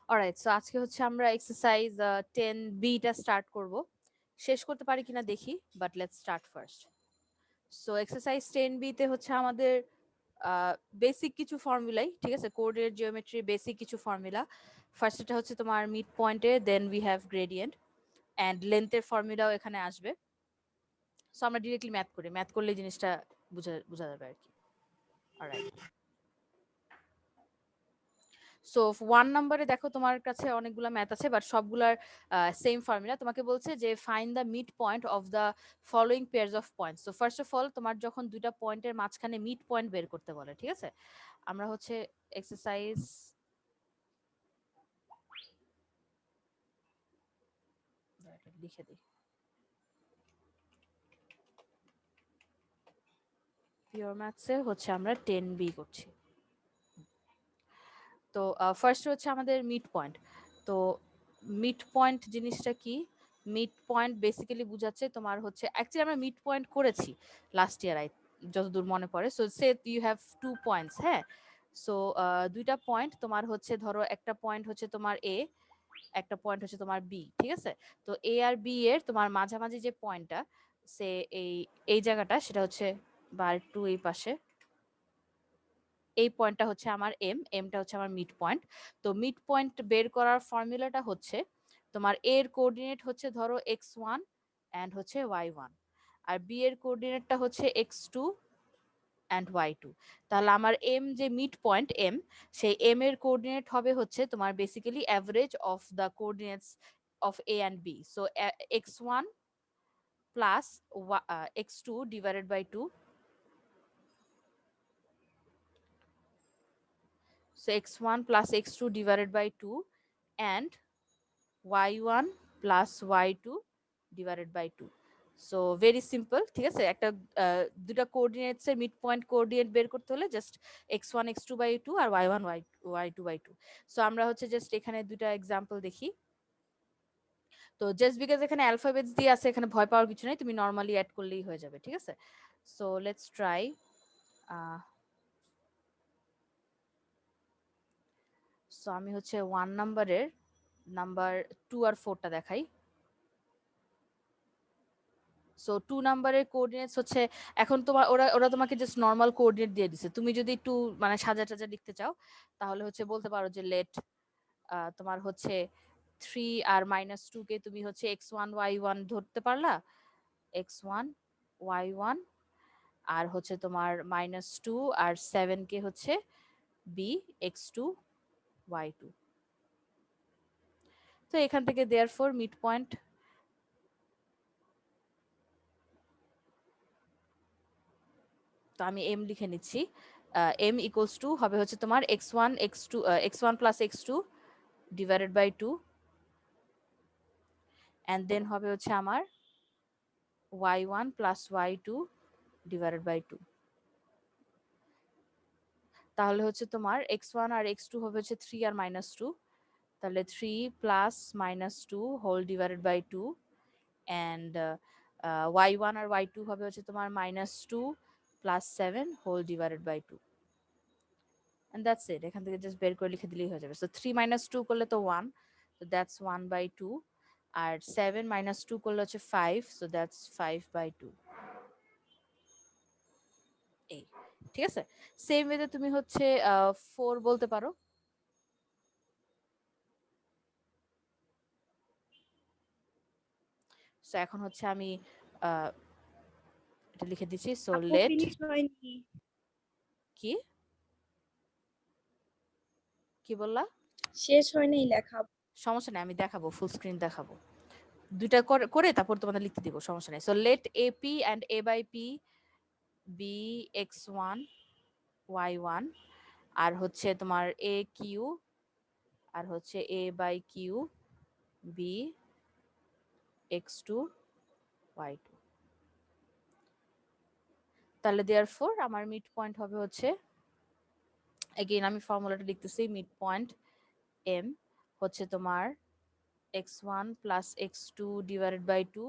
Alright, so আজকে হচ্ছে আমরা এক্সারসাইজ 10B টা স্টার্ট করব। শেষ করতে পারি কিনা দেখি, but let's start first. So exercise 10B তে হচ্ছে আমাদের বেসিক কিছু ফর্মুলাই, ঠিক আছে, কোঅর্ডিনেট জিওমেট্রি বেসিক কিছু ফর্মুলা। ফার্স্ট এটা হচ্ছে তোমার মিড পয়েন্টে, then we have gradient and লেন্থের ফর্মুলাও এখানে আসবে। সো আমরা ডিরেক্টলি ম্যাথ করি, ম্যাথ করলে জিনিসটা বোঝা যাবে আর কি। অলরাইট, সো 1 নম্বরে দেখো তোমার কাছে অনেকগুলো ম্যাথ আছে, বাট সবগুলার সেম ফর্মুলা। তোমাকে বলছে যে find the mid point of the following pairs of points. So first of all তোমার যখন দুইটা পয়েন্টের মাঝখানে মিড পয়েন্ট বের করতে বলে, ঠিক আছে, আমরা হচ্ছে এক্সারসাইজ লিখে দিই। পিওর ম্যাথসে হচ্ছে আমরা 10B করছি। তো ফার্স্ট হচ্ছে আমাদের মিড পয়েন্ট। তো মিড পয়েন্ট জিনিসটা কি? মিড পয়েন্ট বেসিক্যালি বুঝাচ্ছে তোমার হচ্ছে, অ্যাকচুয়ালি আমরা মিড পয়েন্ট করেছি লাস্ট ইয়ার, যতদূর মনে পড়ে। So say you have 2 points, হ্যাঁ। সো দুইটা পয়েন্ট তোমার হচ্ছে, ধরো একটা পয়েন্ট হচ্ছে তোমার এ, একটা পয়েন্ট হচ্ছে তোমার বি, ঠিক আছে। তো এ আর বি এর তোমার মাঝামাঝি যে পয়েন্টটা, সে এই এই জায়গাটা, সেটা হচ্ছে বা একটু এই পাশে, এই পয়েন্টটা হচ্ছে আমার এমটা হচ্ছে আমার মিড পয়েন্ট। তো মিড পয়েন্ট বের করার ফর্মুলাটা হচ্ছে তোমার এ এর কোঅর্ডিনেট হচ্ছে ধরো x1 অ্যান্ড হচ্ছে y1, আর বি এর কোঅর্ডিনেটটা হচ্ছে x2 অ্যান্ড y2। তাহলে আমার এম যে মিড পয়েন্ট এম, সেই এম এর কোঅর্ডিনেট হবে হচ্ছে তোমার basically average of the coordinates of A and B. So x1 plus x2 divided by 2, so x1 plus x2 divided by 2 and y1 plus y2 divided by 2. So very simple, ঠিক আছে। একটা দুটা coordinates এর mid point coordinate বের করতে হলে just x1 x2 by 2 আর y1 y2 by 2। So আমরা হচ্ছে জাস্ট এখানে দুটা এক্সাম্পল দেখি। তো জাস্ট বিকজ এখানে অ্যালফাবেটস দিয়ে আছে, এখানে ভয় পাওয়ার কিছু নেই, তুমি নর্মালি অ্যাড করলেই হয়ে যাবে, ঠিক আছে। So let's try. সো আমি হচ্ছে 1 নম্বরের নাম্বার 2 আর 4টা দেখাই। সো 2 নম্বরের কোঅর্ডিনেটস হচ্ছে, এখন তোমার ওরা ওরা তোমাকে জাস্ট নর্মাল কোঅর্ডিনেট দিয়ে দিছে। তুমি যদি একটু মানে সাজা টাজা লিখতে চাও, তাহলে হচ্ছে বলতে পারো যে লেট তোমার হচ্ছে 3 আর -2 কে তুমি হচ্ছে x1 y1 ধরতে পারলা, x1 y1, আর হচ্ছে তোমার -2 আর 7 কে হচ্ছে b x2 y2। তো এখান থেকে দেয়ারফর মিড পয়েন্ট, তো আমি এম লিখে নিচ্ছি। এম ইকুয়ালস টু হবে হচ্ছে তোমার x1 x2 x1 plus x2 divided by 2, and then হবে হচ্ছে আমার y1 plus y2 divided by 2। তাহলে হচ্ছে তোমার x1 আর x2 হবে হচ্ছে 3 আর -2, তাহলে 3 plus -2 whole divided by 2, and y1 আর y2 হবে হচ্ছে তোমার -2 plus 7 whole divided by 2, and that's it। এখান থেকে জাস্ট বের করে লিখে দিলেই হয়ে যাবে। সো 3 - 2 করলে তো 1, so that's 1/2, আর 7 - 2 করলে হচ্ছে 5, so that's 5/2। এই, ঠিক আছে। সেম ওয়েতে তুমি হচ্ছে 4 বলতে পারো। সো এখন হচ্ছে আমি আহ, এটা লিখে দিচ্ছি। সো আপু লেট, ফিনিশ হয়নি। কি কি বললা? শেষ হয়নি লেখা। সমস্যা নেই, আমি দেখাবো, ফুল স্ক্রিন দেখাবো। দুইটা করে করে তারপর তোমাদের লিখতে দিব, সমস্যা নেই। So let AP and A by P be x1 y1, আর হচ্ছে তোমার AQ আর হচ্ছে A by Q be x2 y2। তাহলে দেয়ারফর আমার মিড পয়েন্ট হবে হচ্ছে, এগেইন আমি ফর্মুলাটা লিখতেছি, মিড পয়েন্ট এম হচ্ছে তোমার x1 plus x2 divided by 2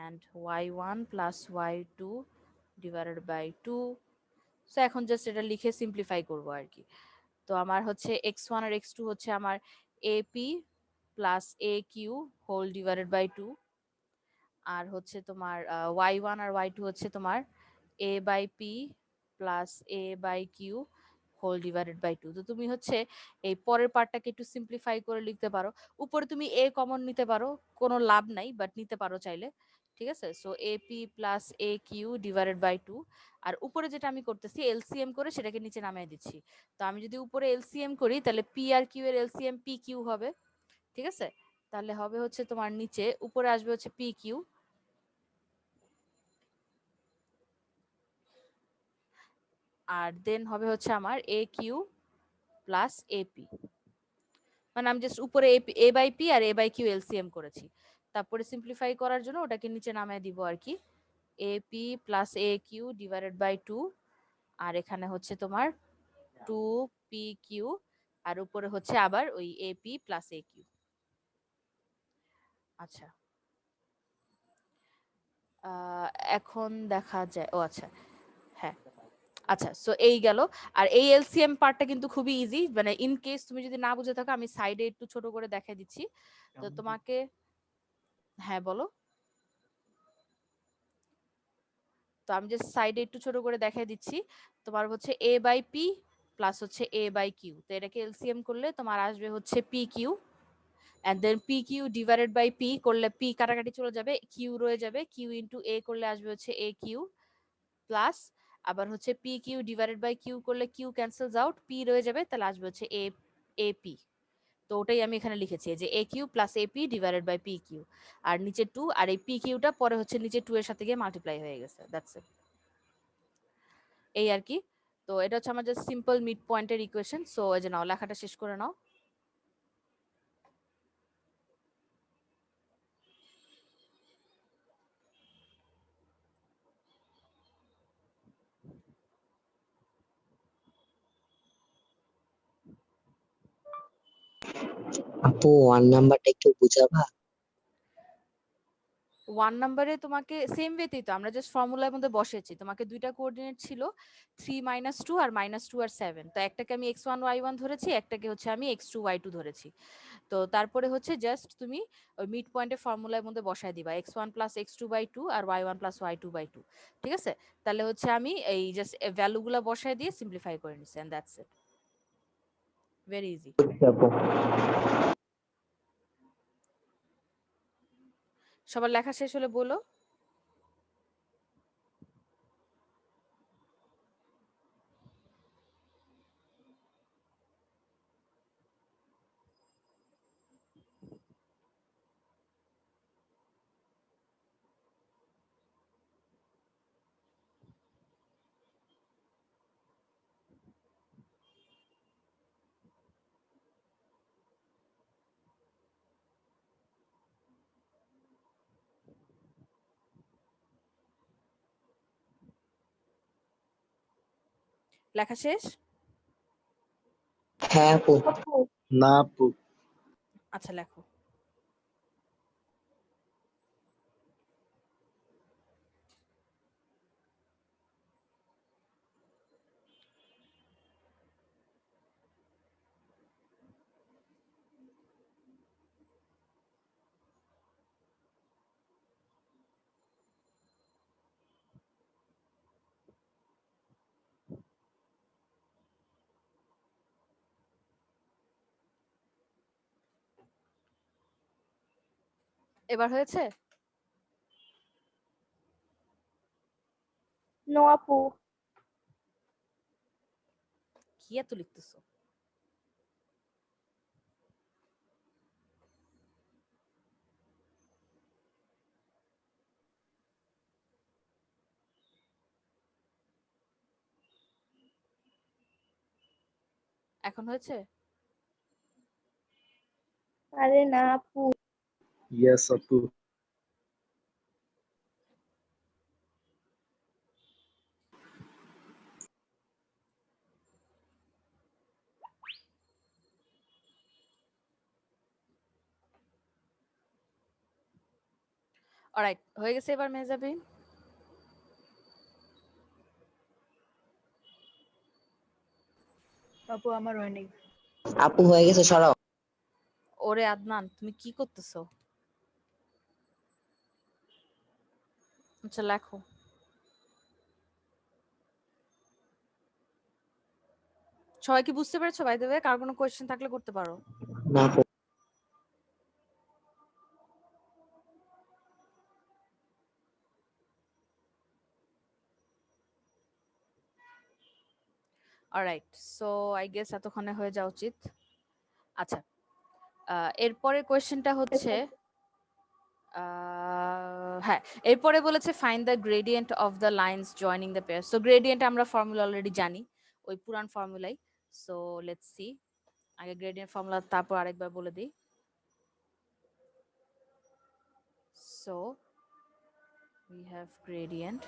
and y1 plus y2 divided by 2। So এখন জাস্ট এটা লিখে সিম্পলিফাই করবো আর কি। তো আমার হচ্ছে x1 আর x2 হচ্ছে আমার AP plus AQ whole divided by 2, আর হচ্ছে তোমার y1 আর y2 হচ্ছে তোমার a by p plus a by q whole divided by 2। তো তুমি হচ্ছে এই পরের পার্টটাকে একটু সিম্পলিফাই করে লিখতে পারো। উপরে তুমি a কমন নিতে পারো, কোনো লাভ নাই, বাট নিতে পারো চাইলে। ঠিক আছে, so ap plus a q divided by 2। আর উপরে যেটা আমি করতেছি এলসিএম করে সেটাকে নিচে নামিয়ে দিচ্ছি। তো আমি যদি উপরে এলসিএম করি তাহলে p আর q এর এলসিএম p q হবে। ঠিক আছে, তাহলে হবে হচ্ছে তোমার নিচে, উপরে আসবে হচ্ছে p q, আর দেন হবে হচ্ছে আমার এ কিউ প্লাস এপি। মানে আমি জাস্ট উপরে এ বাই পি আর এ বাই কিউ এলসিএম করেছি, তারপরে সিম্পলিফাই করার জন্য ওটাকে নিচে নামিয়ে দিব আর কি। A P plus A Q divided by 2, আর এখানে হচ্ছে তোমার 2 পি কিউ, আর উপরে হচ্ছে আবার ওই A P plus A Q. আচ্ছা, এখন দেখা যায়, ও আচ্ছা, হ্যাঁ, আচ্ছা, সো এই গেল। আর এই এলসিএম পার্টটা কিন্তু খুবই ইজি, মানে ইন কেস তুমি যদি না বুঝে থাকো আমি সাইডে একটু ছোট করে দেখাই দিচ্ছি। তো তোমাকে, হ্যাঁ বলো। তো আমি জাস্ট সাইডে একটু ছোট করে দেখাই দিচ্ছি। তোমার হচ্ছে এ বাই পি প্লাস হচ্ছে এ বাই কিউ, তো এটাকে এলসিএম করলে তোমার আসবে হচ্ছে P Q, and then P Q divided by P করলে পি কাটাকাটি চলে যাবে, কিউ রয়ে যাবে, কিউ ইন্টু এ করলে আসবে হচ্ছে এ কিউ প্লাস, আবার হচ্ছে P Q divided by Q করলে কিউ ক্যান্সেলস আউট, পি রয়ে যাবে, তাহলে আসবে হচ্ছে এ এ পি। তো ওটাই আমি এখানে লিখেছি যে A Q plus A P divided by P Q, আর নিচে 2, আর এই পি কিউটা পরে হচ্ছে নিচে 2 এর সাথে গিয়ে মাল্টিপ্লাই হয়ে গেছে, দ্যাটস ইট, এই আর কি। তো এটা হচ্ছে আমার জাস্ট সিম্পল মিড পয়েন্টের ইকুয়েশন। সো এই যে নাও, লেখাটা শেষ করে নাও। আপু 1 নাম্বারটা একটু বুঝাবা? 1 নাম্বারে তোমাকে সেম ওয়েতেই, তো আমরা জাস্ট ফর্মুলার মধ্যে বসেছি, তোমাকে দুইটা কোঅর্ডিনেট ছিল 3 - 2 আর -2 আর 7, তো একটাকে আমি x1 y1 ধরেছি, একটাকে হচ্ছে আমি x2 y2 ধরেছি। তো তারপরে হচ্ছে জাস্ট তুমি ওই মিড পয়েন্টের ফর্মুলার মধ্যে বসায় দিবা x1 প্লাস x2/2 আর y1 প্লাস y2/2। ঠিক আছে, তাহলে হচ্ছে আমি এই জাস্ট ভ্যালুগুলো বসায় দিয়ে সিম্পলিফাই করে নিচ্ছি, and that's it, very easy. বুঝছি আপু। সবার লেখা শেষ হলে বলো। লেখা শেষ? হ্যাঁ আপু। আপু না আপু। আচ্ছা, লেখো। এবার হয়েছে? নো আপু। কি এত লিখতেছো? এখন হয়েছে? আরে না আপু। ইয়েস আপু। অলরাইট, হয়ে গেছে এবার মেজাবিন। আপু আমার হয় নাই। আপু হয়ে গেছে, সরাও। ওরে আদনান, তুমি কি করতেছো? আচ্ছা লেখো। সবাই কি বুঝতে পেরেছো? বাই দ্য ওয়ে, কার কোনো কোয়েশ্চেন থাকলে করতে পারো। না আপু। অলরাইট, সো আই গেস এতক্ষণে হয়ে যাওয়া উচিত। আচ্ছা, এরপরে কোয়েশ্চেনটা হচ্ছে হ্যাঁ, এরপরে বলেছে find the gradient of the lines joining the pair. So gradient আমরা ফর্মুলা অলরেডি জানি, ওই পুরান ফর্মুলাই। সো লেটস সি, আগে গ্রেডিয়েন্ট ফর্মুলা তারপর আরেকবার বলে দিই। সো we have gradient.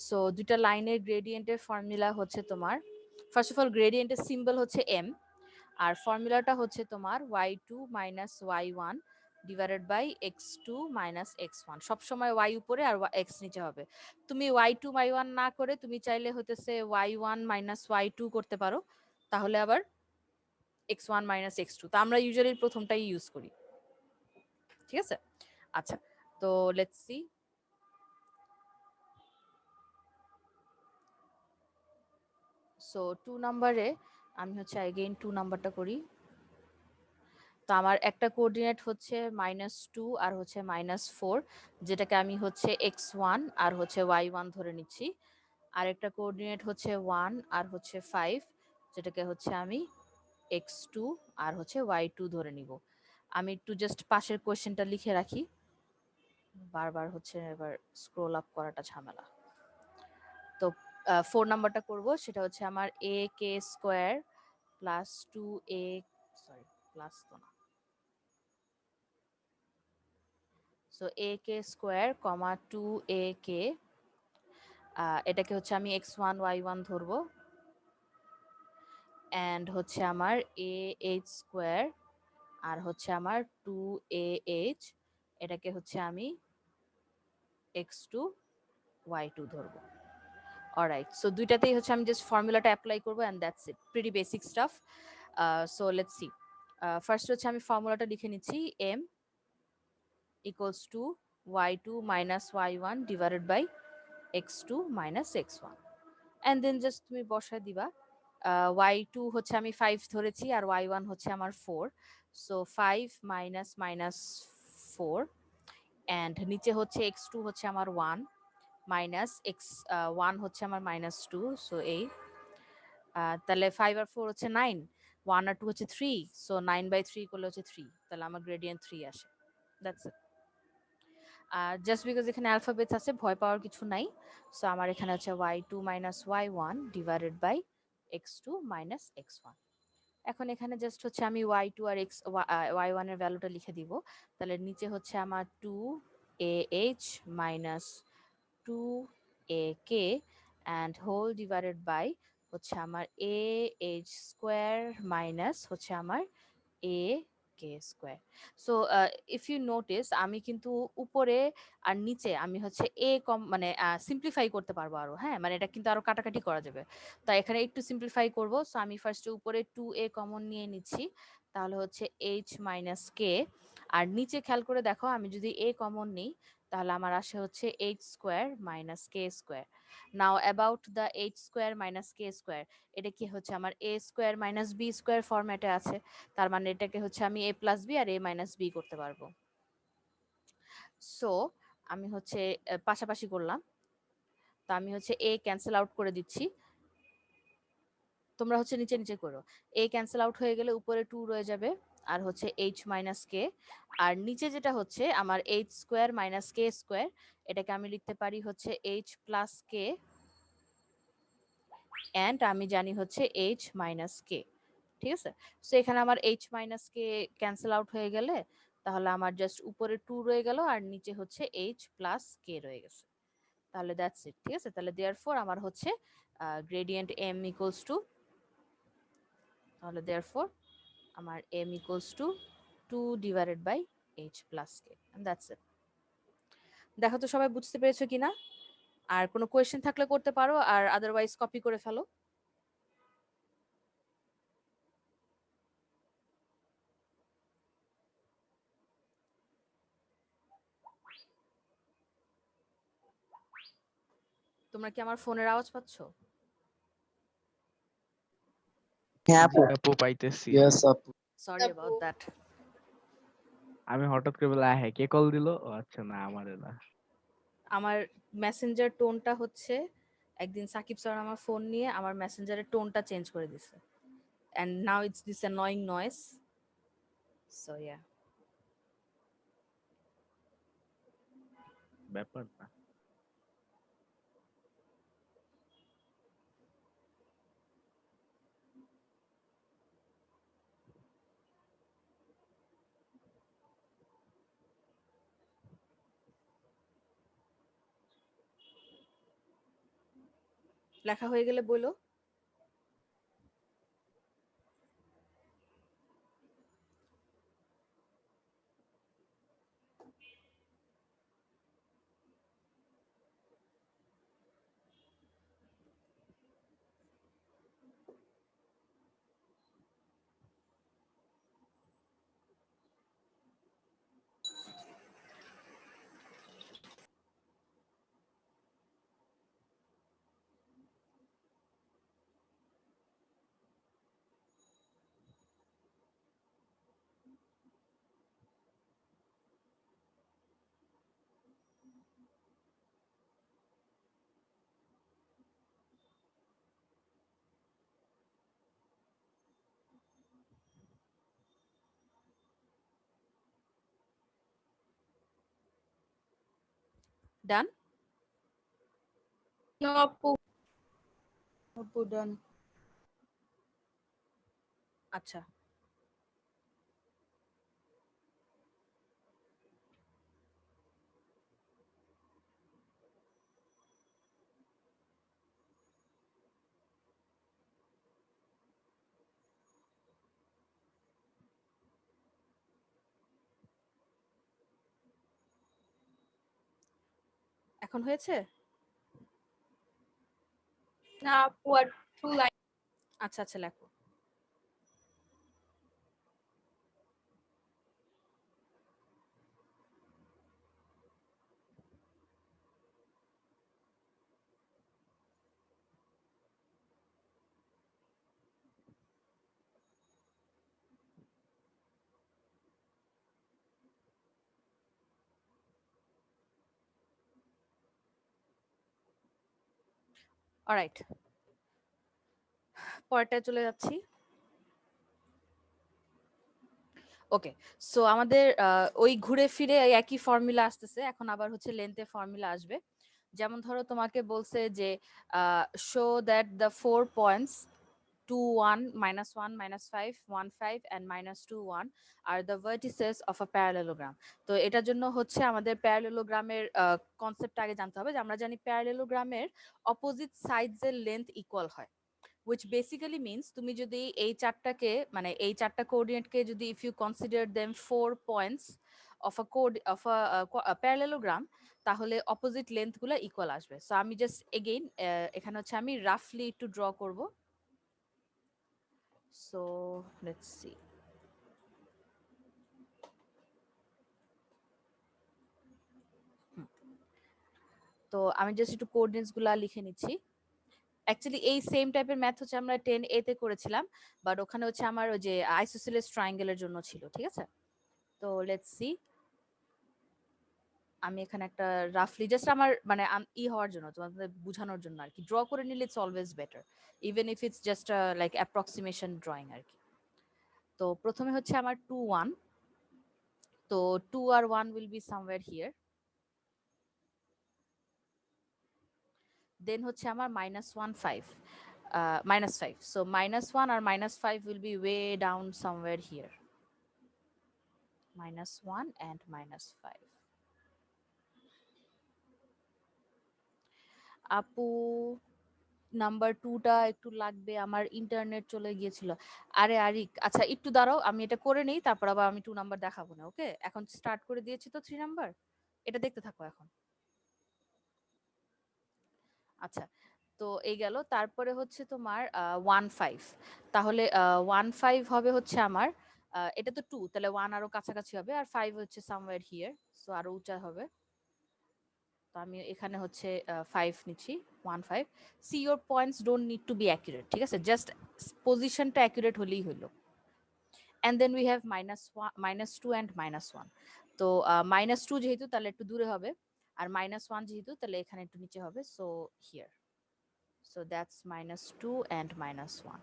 সো দুইটা লাইনের গ্রেডিয়েন্টের ফর্মুলা হচ্ছে তোমার, ফার্স্ট অফ অল গ্রেডিয়েন্টের সিম্বল হচ্ছে এম, আর ফর্মুলাটা হচ্ছে তোমার y2 minus y1 divided by x2 minus x1। সবসময় y উপরে আর x নিচে হবে। তুমি y2 y1 না করে তুমি চাইলে হতেছে y1 মাইনাস y2 করতে পারো, তাহলে আবার x1 মাইনাস x2। তো আমরা ইউজুয়ালি প্রথমটাই ইউজ করি, ঠিক আছে? আচ্ছা, তো লেটস সি। সো 2 নাম্বারে আমি হচ্ছে अगेन 2 নাম্বারটা করি। তো আমার একটা কোঅর্ডিনেট হচ্ছে -2 আর হচ্ছে -4, যেটাকে আমি হচ্ছে x1 আর হচ্ছে y1 ধরে নিচ্ছি। আর একটা কোঅর্ডিনেট হচ্ছে 1 আর হচ্ছে 5, যেটাকে হচ্ছে আমি x2 আর হচ্ছে y2 ধরে নিব। আমি একটু জাস্ট পাশের কোশ্চেনটা লিখে রাখি, বারবার হচ্ছে এবার স্ক্রল আপ করাটা ঝামেলা। তো 4 নাম্বারটা করব, সেটা হচ্ছে আমার ak square plus 2a, sorry plus তো না, সো ak স্কয়ার কমা 2ak, এটাকে হচ্ছে আমি x1 y1 ধরবো, এন্ড হচ্ছে আমার ah স্কয়ার আর হচ্ছে আমার 2ah, এটাকে হচ্ছে আমি x2 y2 ধরবো। অলরাইট, সো দুইটাতেই হচ্ছে আমি জাস্ট ফর্মুলাটা অ্যাপ্লাই করবো and that's it, pretty basic stuff. So let's see, first হচ্ছে আমি ফর্মুলাটা লিখে নিচ্ছি, m equals to y2 minus y1 divided by x2 minus x1, and then just তুমি বসায় দিবা। y2 হচ্ছে আমি 5 ধরেছি আর y1 হচ্ছে আমার 4, সো 5 মাইনাস মাইনাস 4, and নিচে হচ্ছে x2 হচ্ছে আমার 1 মাইনাস x1 হচ্ছে আমার -2, সো এই তাহলে 5 আর 4 হচ্ছে 9, 1 আর 2 হচ্ছে 3, সো 9/3 করলে হচ্ছে 3, তাহলে আমার গ্রেডিয়েন্ট 3 আসে। That's it. জাস্ট বিকজ এখানে অ্যালফাবেটস আছে, ভয় পাওয়ার কিছু নাই। সো আমার এখানে হচ্ছে y2 minus y1 divided by x2 minus x1। এখন এখানে জাস্ট হচ্ছে আমি y2 আর y1 এর ভ্যালুটা লিখে দিব। তাহলে নিচে হচ্ছে আমার 2ah minus 2ak and whole divided by হচ্ছে আমার ah স্কোয়ার মাইনাস হচ্ছে আমার ak square. So if you notice, আমি কিন্তু উপরে আর নিচে আমি হচ্ছে a কম মানে সিম্পলিফাই করতে পারবো আরো, হ্যাঁ মানে এটা কিন্তু আরো কাটাকাটি করা যাবে। তো এখানে একটু সিম্পলিফাই করব, সো আমি ফার্স্টে উপরে 2a কমন নিয়ে নিচ্ছি, তাহলে হচ্ছে h মাইনাস k, আর নিচে খেয়াল করে দেখো আমি যদি a কমন নিই তাহলে আমার আসে হচ্ছে h square minus k square. Now about the h square minus k square, এটা কি হচ্ছে আমার a square minus b square ফরম্যাটে আছে, তার মানে এটাকে হচ্ছে আমি a প্লাস বি আর a মাইনাস বি করতে পারবো। সো আমি হচ্ছে পাশাপাশি করলাম, তো আমি হচ্ছে a ক্যান্সেল আউট করে দিচ্ছি, তোমরা হচ্ছে নিচে নিচে করো। a ক্যান্সেল আউট হয়ে গেলে উপরে 2 রয়ে যাবে আর হচ্ছে h মাইনাস k, আর নিচে যেটা হচ্ছে আমার h square minus k square, এটাকে আমি লিখতে পারি হচ্ছে h প্লাস k, এন্ড আমি জানি হচ্ছে h মাইনাস k, ঠিক আছে? সো এখানে আমার h minus k cancel out হয়ে গেলে তাহলে আমার জাস্ট উপরে 2 রয়ে গেল আর নিচে হচ্ছে h প্লাস k রয়ে গেছে, তাহলে দ্যাটস ইট, ঠিক আছে? তাহলে দেয়ারফর আমার হচ্ছে গ্রেডিয়েন্ট m ইকুয়ালস টু, তাহলে দেয়ারফর আমার m equals to 2 divided by h plus k, and that's it. দেখো তো সবাই বুঝতে পেরেছো কিনা? আর কোনো কোয়েশ্চেন থাকলে করতে পারো, আর আদারওয়াইজ কপি করে ফেলো। তোমরা কি আমার ফোনের আওয়াজ পাচ্ছ? হ্যাঁ আপু। আপু পাইতেছি। Yes, আপু. Sorry about that. আমি হঠাৎ করে বলে হ্যাঁ কে কল দিল, ও আচ্ছা না আমারে না। আমার মেসেঞ্জার টোনটা হচ্ছে, একদিন সাকিব স্যার আমার ফোন নিয়ে আমার মেসেঞ্জারের টোনটা চেঞ্জ করে দিছে, and now it's this annoying noise, so yeah. ব্যাপার না। লেখা হয়ে গেলে বলো। ডান? No, আপু। আপু ডান। আচ্ছা, এখন হয়েছে? না আপু, আর 2 লাইন। আচ্ছা আচ্ছা, লেখো। অলরাইট, পরেরটায় চলে যাচ্ছি। ওকে, সো আমাদের ওই ঘুরে ফিরে এই একই ফর্মুলা আসতেছে, এখন আবার হচ্ছে লেন্থে ফর্মুলা আসবে। যেমন ধরো তোমাকে বলছে যে show that the 4 points 2 1 -1 -5 1 5 and -2 1 are the vertices of a parallelogram. তো এটার জন্য হচ্ছে আমাদের প্যারালেলোগ্রামের কনসেপ্ট আগে জানতে হবে, যে আমরা জানি প্যারালেলোগ্রামের অপোজিট সাইডস এর লেন্থ ইকুয়াল হয়, which basically means তুমি যদি এই চারটাকে, মানে এই চারটা কোঅর্ডিনেটকে যদি if you consider them 4 points of a parallelogram, তাহলে অপোজিট লেন্থ গুলো ইকুয়াল আসবে। সো আমি জাস্ট এগেইন এখানে হচ্ছে আমি রাফলি একটু ড্র করব। So let's C. তো আমি জাস্ট একটু কোঅর্ডিনেটস গুলা লিখে নিচ্ছি। অ্যাকচুয়ালি এই সেম টাইপের ম্যাথ হচ্ছে আমরা 10A তে করেছিলাম, বাট ওখানে হচ্ছে আমার ওই যে আইসোসেলেস ট্রায়াঙ্গেলের জন্য ছিল, ঠিক আছে? তো লেটস সি। আমি এখানে একটা রাফলি জাস্ট আমার মানে হওয়ার জন্য, তোমাদের বোঝানোর জন্য আর কি, ড্র করে নিলে it's always better, even if it's just like approximation drawing আর কি। তো প্রথমে হচ্ছে আমার 2 1, তো 2 আর 1 will be somewhere here. Then হচ্ছে আমার -1 5, -5, so -1 R -5 will be way down somewhere here, -1 and -5. আপু নাম্বার 2টা একটু লাগবে, আমার ইন্টারনেট চলে গিয়েছিল। আরে আরিক, আচ্ছা একটু দাঁড়াও, আমি এটা করে নেই, তারপর আবার আমি 2 নাম্বার দেখাবো না। ওকে, এখন স্টার্ট করে দিয়েছি তো 3 নাম্বার, এটা দেখতে থাকো এখন। আচ্ছা, তো এই গেল। তারপরে হচ্ছে তোমার 1 5, তাহলে 1 5 হবে হচ্ছে আমার এটা তো 2, তাহলে 1 আরো কাছাকাছি হবে, আর 5 হচ্ছে সামওয়্যার হিয়ার, সো আরো উঁচা হবে। তো আমি এখানে হচ্ছে 5 নিচ্ছি, 1 5। See your points don't need to be accurate, ঠিক আছে, জাস্ট পজিশনটা অ্যাকুরেট হলেই হলো। And then we have -2 and -1। তো -2 যেহেতু তাহলে একটু দূরে হবে, আর -1 যেহেতু তাহলে এখানে একটু নিচে হবে, so here. So that's -2 and -1।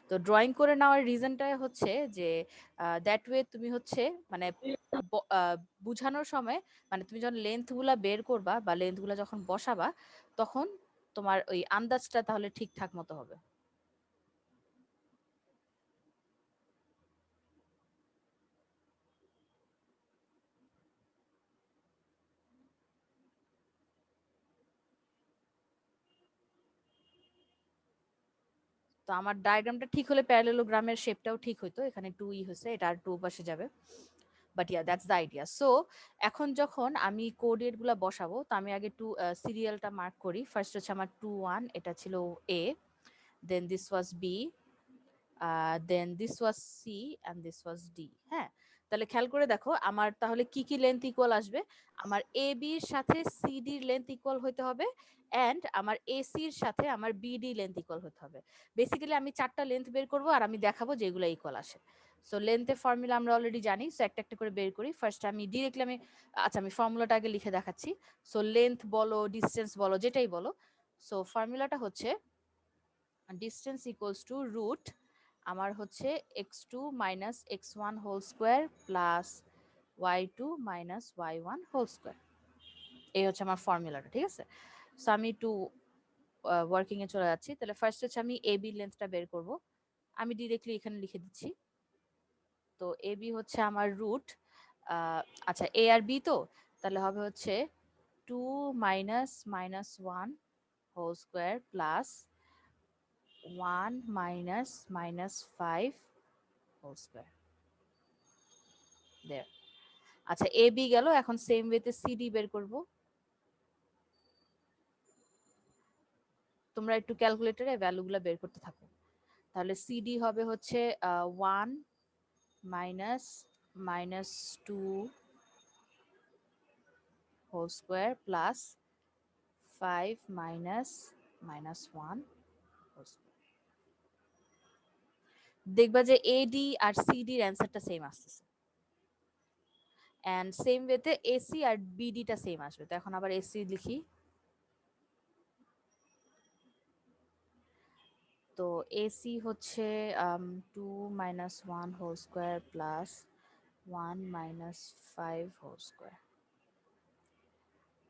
তো ড্রয়িং করে নেওয়ার রিজনটা হচ্ছে যে দ্যাট ওয়ে তুমি হচ্ছে মানে বুঝানোর সময়, মানে তুমি যখন লেন্থ গুলা বের করবা বা লেন্থ গুলা যখন বসাবা, তখন তোমার ওই আন্দাজটা তাহলে ঠিকঠাক মতো হবে। তো আমার ডায়াগ্রামটা ঠিক হলে প্যারালেলোগ্রামের শেপটাও ঠিক হইতো, এখানে 2 হয়েছে, এটা আর 2 পাশে যাবে, but yeah that's the idea. So এখন যখন আমি কোঅর্ডিনেট গুলা বসাবো, তো আমি আগে সিরিয়ালটা মার্ক করি। ফার্স্ট হচ্ছে আমার 2 1, এটা ছিল A, then this was B, then this was C, and this was D. হ্যাঁ, তাহলে খেয়াল করে দেখো আমার তাহলে কি কি লেন্থ ইকুয়াল আসবে। আমার এ বির সাথে সি ডির লেন্থ ইকুয়াল হতে হবে, অ্যান্ড আমার এসির সাথে আমার বিডি লেন্থ ইকুয়াল হতে হবে। বেসিক্যালি আমি 4টা লেন্থ বের করব, আর আমি দেখাবো যেগুলো ইকুয়াল আসে। সো লেন্থের ফর্মুলা আমরা অলরেডি জানি, সো একটা একটা করে বের করি। ফার্স্ট আমি ডিরেক্টলি আচ্ছা আমি ফর্মুলাটা আগে লিখে দেখাচ্ছি। সো লেন্থ বলো, ডিস্টেন্স বলো, যেটাই বলো, সো ফর্মুলাটা হচ্ছে ডিস্টেন্স ইকুয়ালস টু রুট আমার হচ্ছে x2 minus x1 whole square plus y2 minus y1 whole square. এই হচ্ছে আমার ফর্মুলাটা, ঠিক আছে। সো আমি একটু ওয়ার্কিং এ চলে যাচ্ছি। তাহলে ফার্স্ট হচ্ছে আমি এ বি লেন্থটা বের করব, আমি ডিরেক্টলি এখানে লিখে দিচ্ছি। তো এ বি হচ্ছে আমার রুট, আচ্ছা এ আর বি, তো তাহলে হবে হচ্ছে 2 minus -1 whole square plus 1 minus -5 whole square. There. আচ্ছা এ বি গেল, এখন সেম ওয়েতে সিডি বের করব। তোমরা একটু ক্যালকুলেটরে ভ্যালুগুলো বের করতে থাকো। তাহলে সিডি হবে হচ্ছে 1 minus -2 whole square plus 5 minus -1 whole square. দেখবা যে এডি আর সিডির অ্যান্সারটা সেম আসতেছে, এন্ড সেম ওয়েতে এসি আর বিডিটা সেম আসবে। তো এখন আবার এসি লিখি। তো এসি হচ্ছে 2 minus 1 whole square plus 1 minus 5 whole square,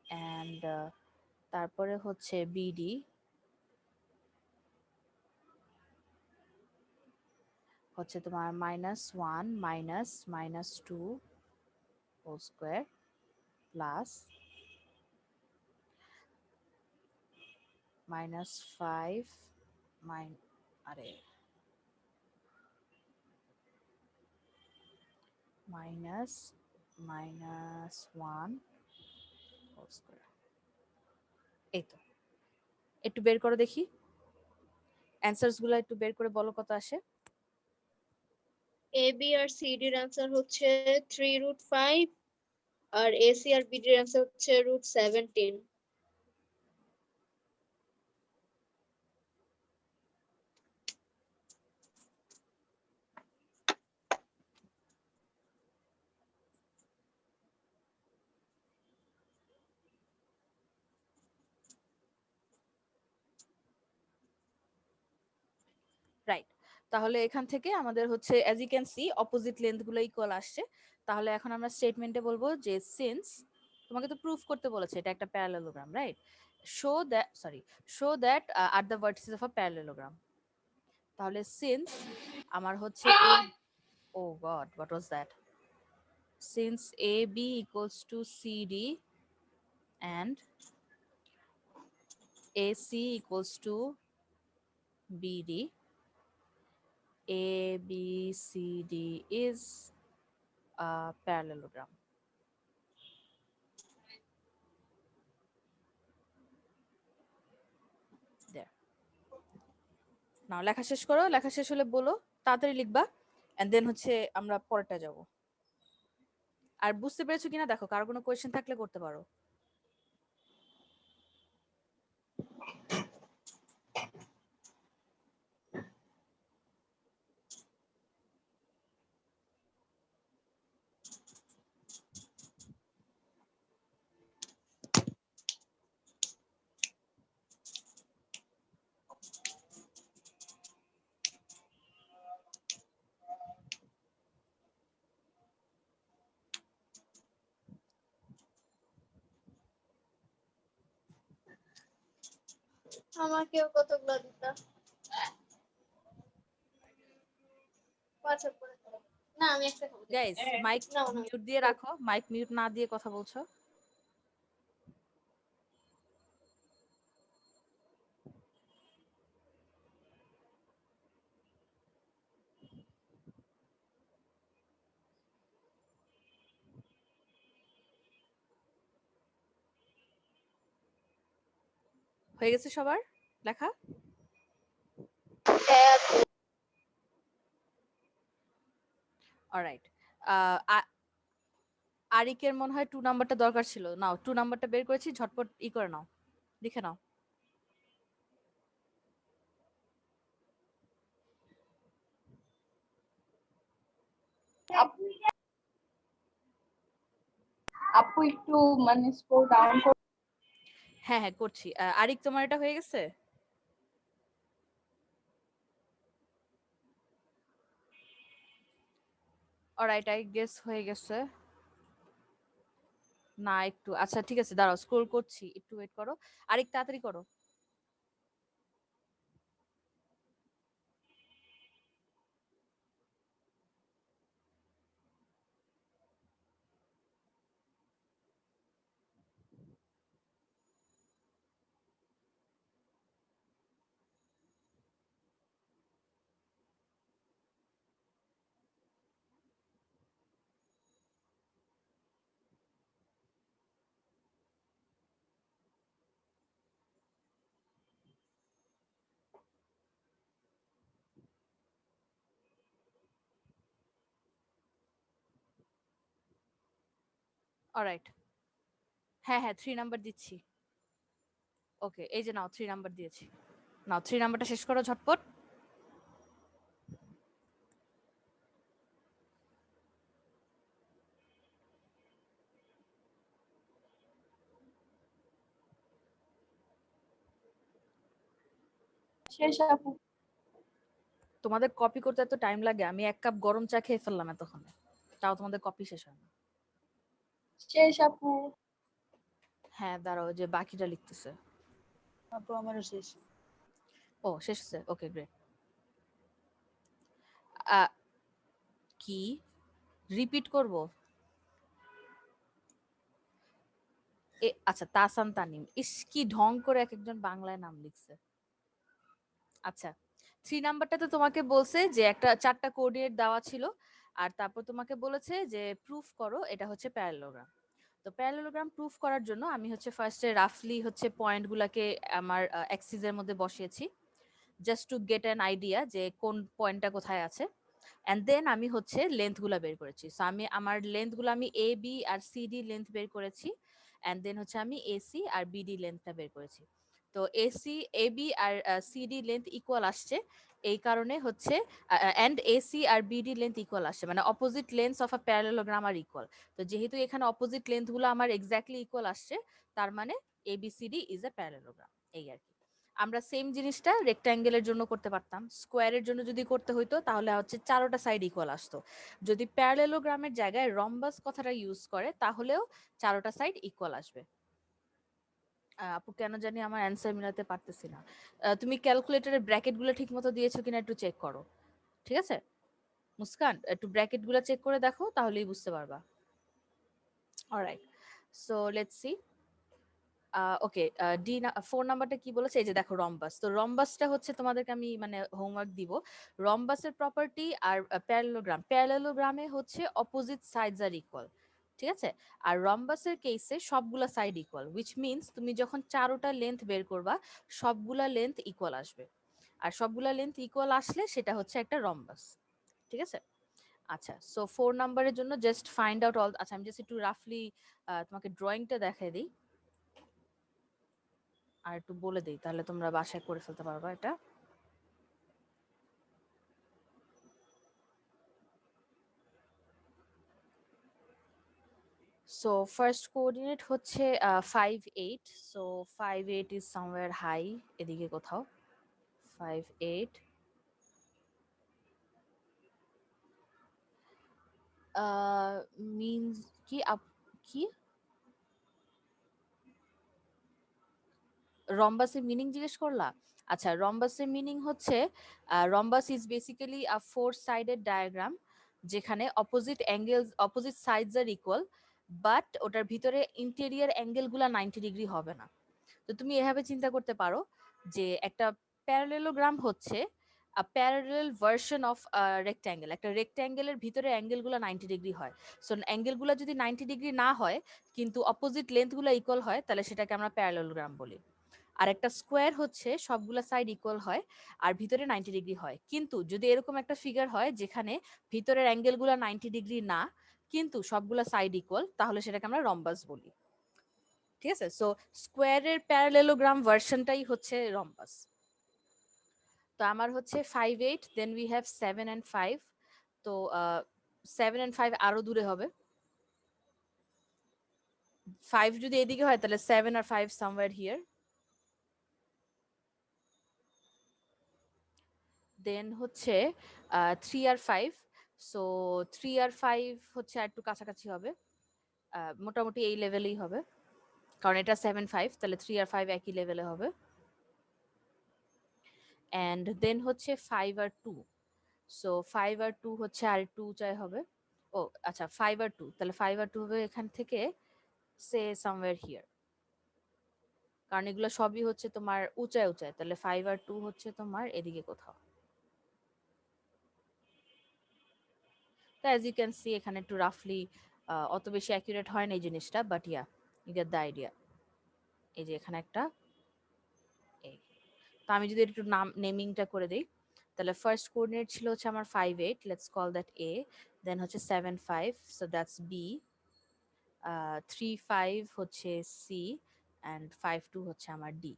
and তারপরে হচ্ছে বিডি হচ্ছে তোমার -1 মাইনাস -2 হোল স্কোয়ার প্লাস -5 আরে মাইনাস -1 হোল স্কোয়ার। এই তো, একটু বের করো দেখি, অ্যান্সারস গুলো একটু বের করে বলো কত আসে। এ বি আর সি ডির অ্যান্সার হচ্ছে 3√5, আর এসি আর বিডির অ্যান্সার হচ্ছে √17। রাইট, তাহলে এখান থেকে আমাদের হচ্ছে as you can see opposite length গুলো ইকুয়াল আসছে। তাহলে এখন আমরা স্টেটমেন্টে বলবো যে সিন্স, তোমাকে তো প্রুফ করতে বলেছে এটা একটা parallelogram, right, show that are the vertices of a parallelogram. তাহলে সিন্স আমার হচ্ছে oh god what was that, since A B equals to CD and AC equals to BD, ABCD is a parallelogram. Now লেখা শেষ করো, লেখা শেষ হলে বলো, তাড়াতাড়ি লিখবা, এন্ড দেন হচ্ছে আমরা পরেরটা যাব। আর বুঝতে পেরেছো কিনা দেখো, কারো কোনো কোয়েশ্চেন থাকলে করতে পারো। আমাকেও কতগুলো দিতা। WhatsApp করে দাও। না আমি একটা খাবো। গাইস মাইক নাও নাও। মিউট দিয়ে রাখো, মাইক মিউট না দিয়ে কথা বলছো। হয়ে গেছে সবার লেখা? অলরাইট, আরিকের মনে হয় 2 নাম্বারটা দরকার ছিল। নাও 2 নাম্বারটা বের করেছি, ঝটপট ই করে নাও, লিখে নাও। আপু একটু মানে স্ক্রল ডাউন করে। হ্যাঁ হ্যাঁ করছি। আরিক তোমার এটা হয়ে গেছে? অলরাইট, আই গেস হয়ে গেছে। না একটু, আচ্ছা ঠিক আছে দাঁড়াও, স্ক্রল করছি, একটু ওয়েট করো। আরিক তাড়াতাড়ি করো। অলরাইট, হ্যাঁ হ্যাঁ 3 নাম্বার দিচ্ছি। ওকে, এই যে নাও 3 নাম্বার দিয়েছি। নাও 3 নাম্বারটা শেষ করো ঝটপট। শেষ আপু। তোমাদের কপি করতে এত টাইম লাগে, আমি 1 কাপ গরম চা খেয়ে ফেললাম এতক্ষণে, তাও তোমাদের কপি শেষ হয় না। শেষ আপু। হ্যাঁ দাঁড়াও, যে বাকিটা লিখতেছে। আপু আমারও শেষ। ও শেষ হচ্ছে, ওকে গ্রেট। কি রিপিট করব? আচ্ছা, তাসান তানিম, ইস কি ঢং করে এক একজন বাংলায় নাম লিখছে। আচ্ছা, 3 নাম্বারটাতে তোমাকে বলছে যে একটা 4টা কোঅর্ডিনেট দেওয়া ছিল, আর তারপর তোমাকে বলেছে যে প্রুফ করো এটা হচ্ছে প্যারালোগ্রাম। তো প্যারালোগ্রাম প্রুফ করার জন্য আমি হচ্ছে ফার্স্টে রাফলি হচ্ছে পয়েন্টগুলোকে আমার অ্যাক্সিসের মধ্যে বসিয়েছি, just to get an idea যে কোন পয়েন্টটা কোথায় আছে। অ্যান্ড দেন আমি হচ্ছে লেন্থগুলো বের করেছি। সো আমি আমার লেন্থগুলো আমি A B R CD length বের করেছি, অ্যান্ড দেন হচ্ছে আমি এসি আর বিডি লেন্থটা বের করেছি। তো এসি এবি আর সিডি লেন্থ ইকুয়াল আসছে, এই কারণে হচ্ছে অ্যান্ড এসি আর বিডি লেন্থ ইকুয়াল আসছে, মানে opposite lengths of a parallelogram are equal. তো যেহেতু এখানে অপোজিট লেন্থগুলো আমার এক্স্যাক্টলি ইকুয়াল আসছে, তার মানে এবিসিডি ইজ এ প্যারালেলোগ্রাম, এই আর কি। আমরা সেম জিনিসটা রেক্ট্যাঙ্গেলের জন্য করতে পারতাম, স্কোয়ারের জন্য যদি করতে হইতো তাহলে হচ্ছে 4টা সাইড ইকুয়াল আসতো। যদি প্যারালেলোগ্রামের জায়গায় রম্বাস কথাটা ইউজ করে তাহলেও 4টা সাইড ইকুয়াল আসবে। আপু কেন জানি আমার অ্যান্সার মিলাতে পারতেছি না। তুমি ক্যালকুলেটরের ব্র্যাকেটগুলো ঠিকমতো দিয়েছো কিনা একটু চেক করো, ঠিক আছে? মুস্কান একটু ব্র্যাকেটগুলো চেক করে দেখো, তাহলেই বুঝতে পারবা। Alright, so let's C. Okay, D 4 নাম্বারটা কি বলেছে, এই যে দেখো রম্বাস। তো রম্বাসটা হচ্ছে তোমাদেরকে আমি মানে হোমওয়ার্ক দিব। রম্বাসের প্রপার্টি আর প্যারালেলোগ্রামে হচ্ছে অপোজিট সাইডস আর ইকুয়াল, ঠিক আছে? আর রম্বাসের কেসে সবগুলা সাইড ইকুয়াল, হুইচ মিনস তুমি যখন 4টা লেন্থ বের করবা সবগুলা লেন্থ ইকুয়াল আসবে। আর সবগুলা লেন্থ ইকুয়াল আসলে সেটা হচ্ছে একটা রম্বাস। ঠিক আছে? আচ্ছা, সো 4 নাম্বারের জন্য জাস্ট ফাইন্ড আউট অল, আচ্ছা আমি জাস্ট একটু রাফলি তোমাকে ড্রয়িংটা দেখাই দিই আর একটু বলে দিই, তাহলে তোমরা বাসায় করে ফেলতে পারবা এটা। সো ফার্স্ট কোঅর্ডিনেট হচ্ছে 5 8, সো 5 8 ইজ সামওয়্যার হাই, এদিকে কোথাও 5 8 মিনস কি কি রম্বাসের মিনিং জিজ্ঞেস করলা? আচ্ছা, রম্বাসের মিনিং হচ্ছে rhombus is basically a four sided diagram যেখানে opposite sides are equal, but ওটার ভিতরে ইন্টেরিয়র অ্যাঙ্গেলগুলা 90 ডিগ্রি হবে না। তো তুমি এভাবে চিন্তা করতে পারো যে একটা প্যারালেলোগ্রাম হচ্ছে আ প্যারালেল ভার্সন অফ রেক্ট্যাঙ্গেল। একটা রেক্ট্যাঙ্গেলের ভিতরে অ্যাঙ্গেলগুলো 90 ডিগ্রি হয়। সো অ্যাঙ্গেলগুলো যদি 90 ডিগ্রি না হয় কিন্তু অপোজিট লেন্থগুলো ইকুয়াল হয়, তাহলে সেটাকে আমরা প্যারালেলোগ্রাম বলি। আর একটা স্কোয়ার হচ্ছে সবগুলা সাইড ইকুয়াল হয় আর ভিতরে 90 ডিগ্রি হয়। কিন্তু যদি এরকম একটা ফিগার হয় যেখানে ভিতরের অ্যাঙ্গেলগুলো 90 ডিগ্রি না কিন্তু সবগুলা সাইড ইকুয়াল, তাহলে সেটাকে আমরা রম্বাস বলি। ঠিক আছে? সো স্কোয়ারের প্যারালেলোগ্রাম ভার্সনটাই হচ্ছে রম্বাস। তো আমার হচ্ছে 5 8, দেন উই হ্যাভ 7 and 5। তো 7 and 5 আরো দূরে হবে। 5 যদি এদিকে হয় তাহলে 7 আর 5 somewhere here। দেন হচ্ছে 3 আর 5, সো 3 আর 5 হচ্ছে আর একটু কাছাকাছি হবে, মোটামুটি এই লেভেলেই হবে কারণ এটা 7 5, তাহলে 3 আর 5 একই লেভেলে হবে। অ্যান্ড দেন হচ্ছে 5 আর 2, সো 5 আর 2 হচ্ছে আর একটু উঁচায় হবে। ও আচ্ছা, 5 আর 2, তাহলে 5 আর 2 হবে এখান থেকে সে সামওয়্যার হিয়ার, কারণ এগুলো সবই হচ্ছে তোমার উঁচায় উঁচায়, তাহলে 5 আর 2 হচ্ছে তোমার এদিকে কোথাও। তো অ্যাজ ইউ ক্যান সি এখানে একটু রাফলি অত বেশি অ্যাকুরেট হয় না এই জিনিসটা, but yeah you get the idea. এই যে এখানে একটা এই, তো আমি যদি একটু নেমিংটা করে দিই, তাহলে ফার্স্ট কোঅর্ডিনেট ছিল হচ্ছে আমার 5 8, লেটস কল দ্যাট এ। দেন হচ্ছে 7 5, সো দ্যাটস বি। 3 5 হচ্ছে সি, অ্যান্ড 5 2 হচ্ছে আমার ডি।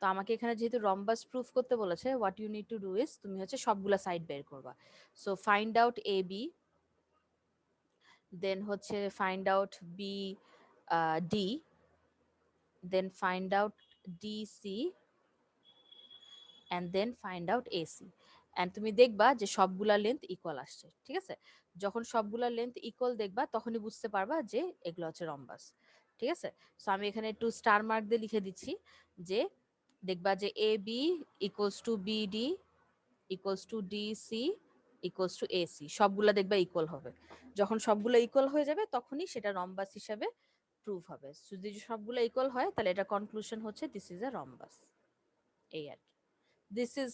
তো আমাকে এখানে যেহেতু রম্বাস প্রুফ করতে বলেছে, what you need to do is তুমি হচ্ছে সবগুলা সাইড বের করবা। So find out A B, then হচ্ছে find out B D, then find out D C, and then find out AC. And তুমি দেখবা যে সবগুলা লেন্থ ইকুয়াল আসছে। ঠিক আছে? যখন সবগুলা লেন্থ ইকুয়াল দেখবা তখনই বুঝতে পারবা যে এগুলো হচ্ছে রম্বাস। ঠিক আছে? সো আমি এখানে একটু স্টার মার্ক দিয়ে লিখে দিচ্ছি যে দেখবা যে A B equals to BD equals to DC equals to AC, সবগুলা দেখবা ইকুয়াল হবে। যখন সবগুলো ইকুয়াল হয়ে যাবে তখনই সেটা রম্বাস হিসাবে প্রুভ হবে। যদি সবগুলো ইকুয়াল হয় তাহলে এটা কনক্লুশন হচ্ছে দিস ইজ আ রম্বাস। এই আর কি। দিস ইজ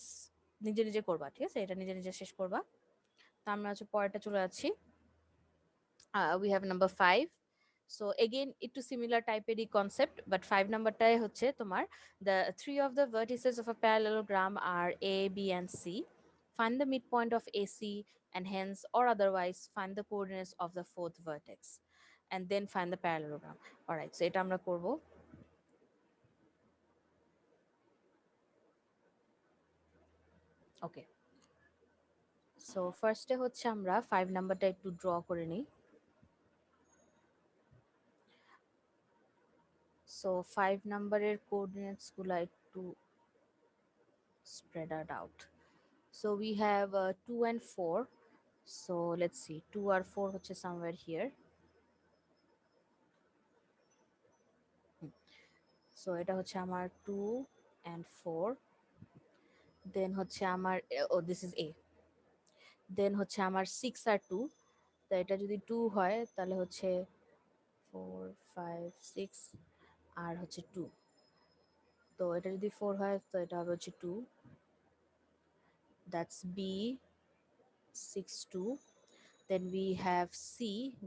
নিজে নিজে করবা। ঠিক আছে? এটা নিজে নিজে শেষ করবা। তো আমরা হচ্ছে পরেরটা চলে যাচ্ছি। We have number 5। So again একটু সিমিলার টাইপেরই কনসেপ্ট, বাট 5 নাম্বারটাই হচ্ছে তোমার the three of the vertices of a parallelogram are A, B and C. Find the midpoint of AC and hence or otherwise find the coordinates of the fourth vertex and then find the parallelogram. Alright, so এটা আমরা করব। ওকে, so ফার্স্টে হচ্ছে আমরা 5 নাম্বারটা একটু draw করে নিই। সো 5 নাম্বারের কোঅর্ডিনেটস গুলা একটু spread out. So we have 2 and 4. So let's see, 2 or 4 হচ্ছে somewhere here. So এটা হচ্ছে আমার 2 and 4. Then হচ্ছে আমার oh this is A. Then হচ্ছে আমার 6 আর 2. তো এটা যদি 2 হয় তাহলে হচ্ছে 4 5 6 আর হচ্ছে 2। তো এটা যদি 4 হয় তো এটা হবে হচ্ছে 2, that's B 6 2. Then we have C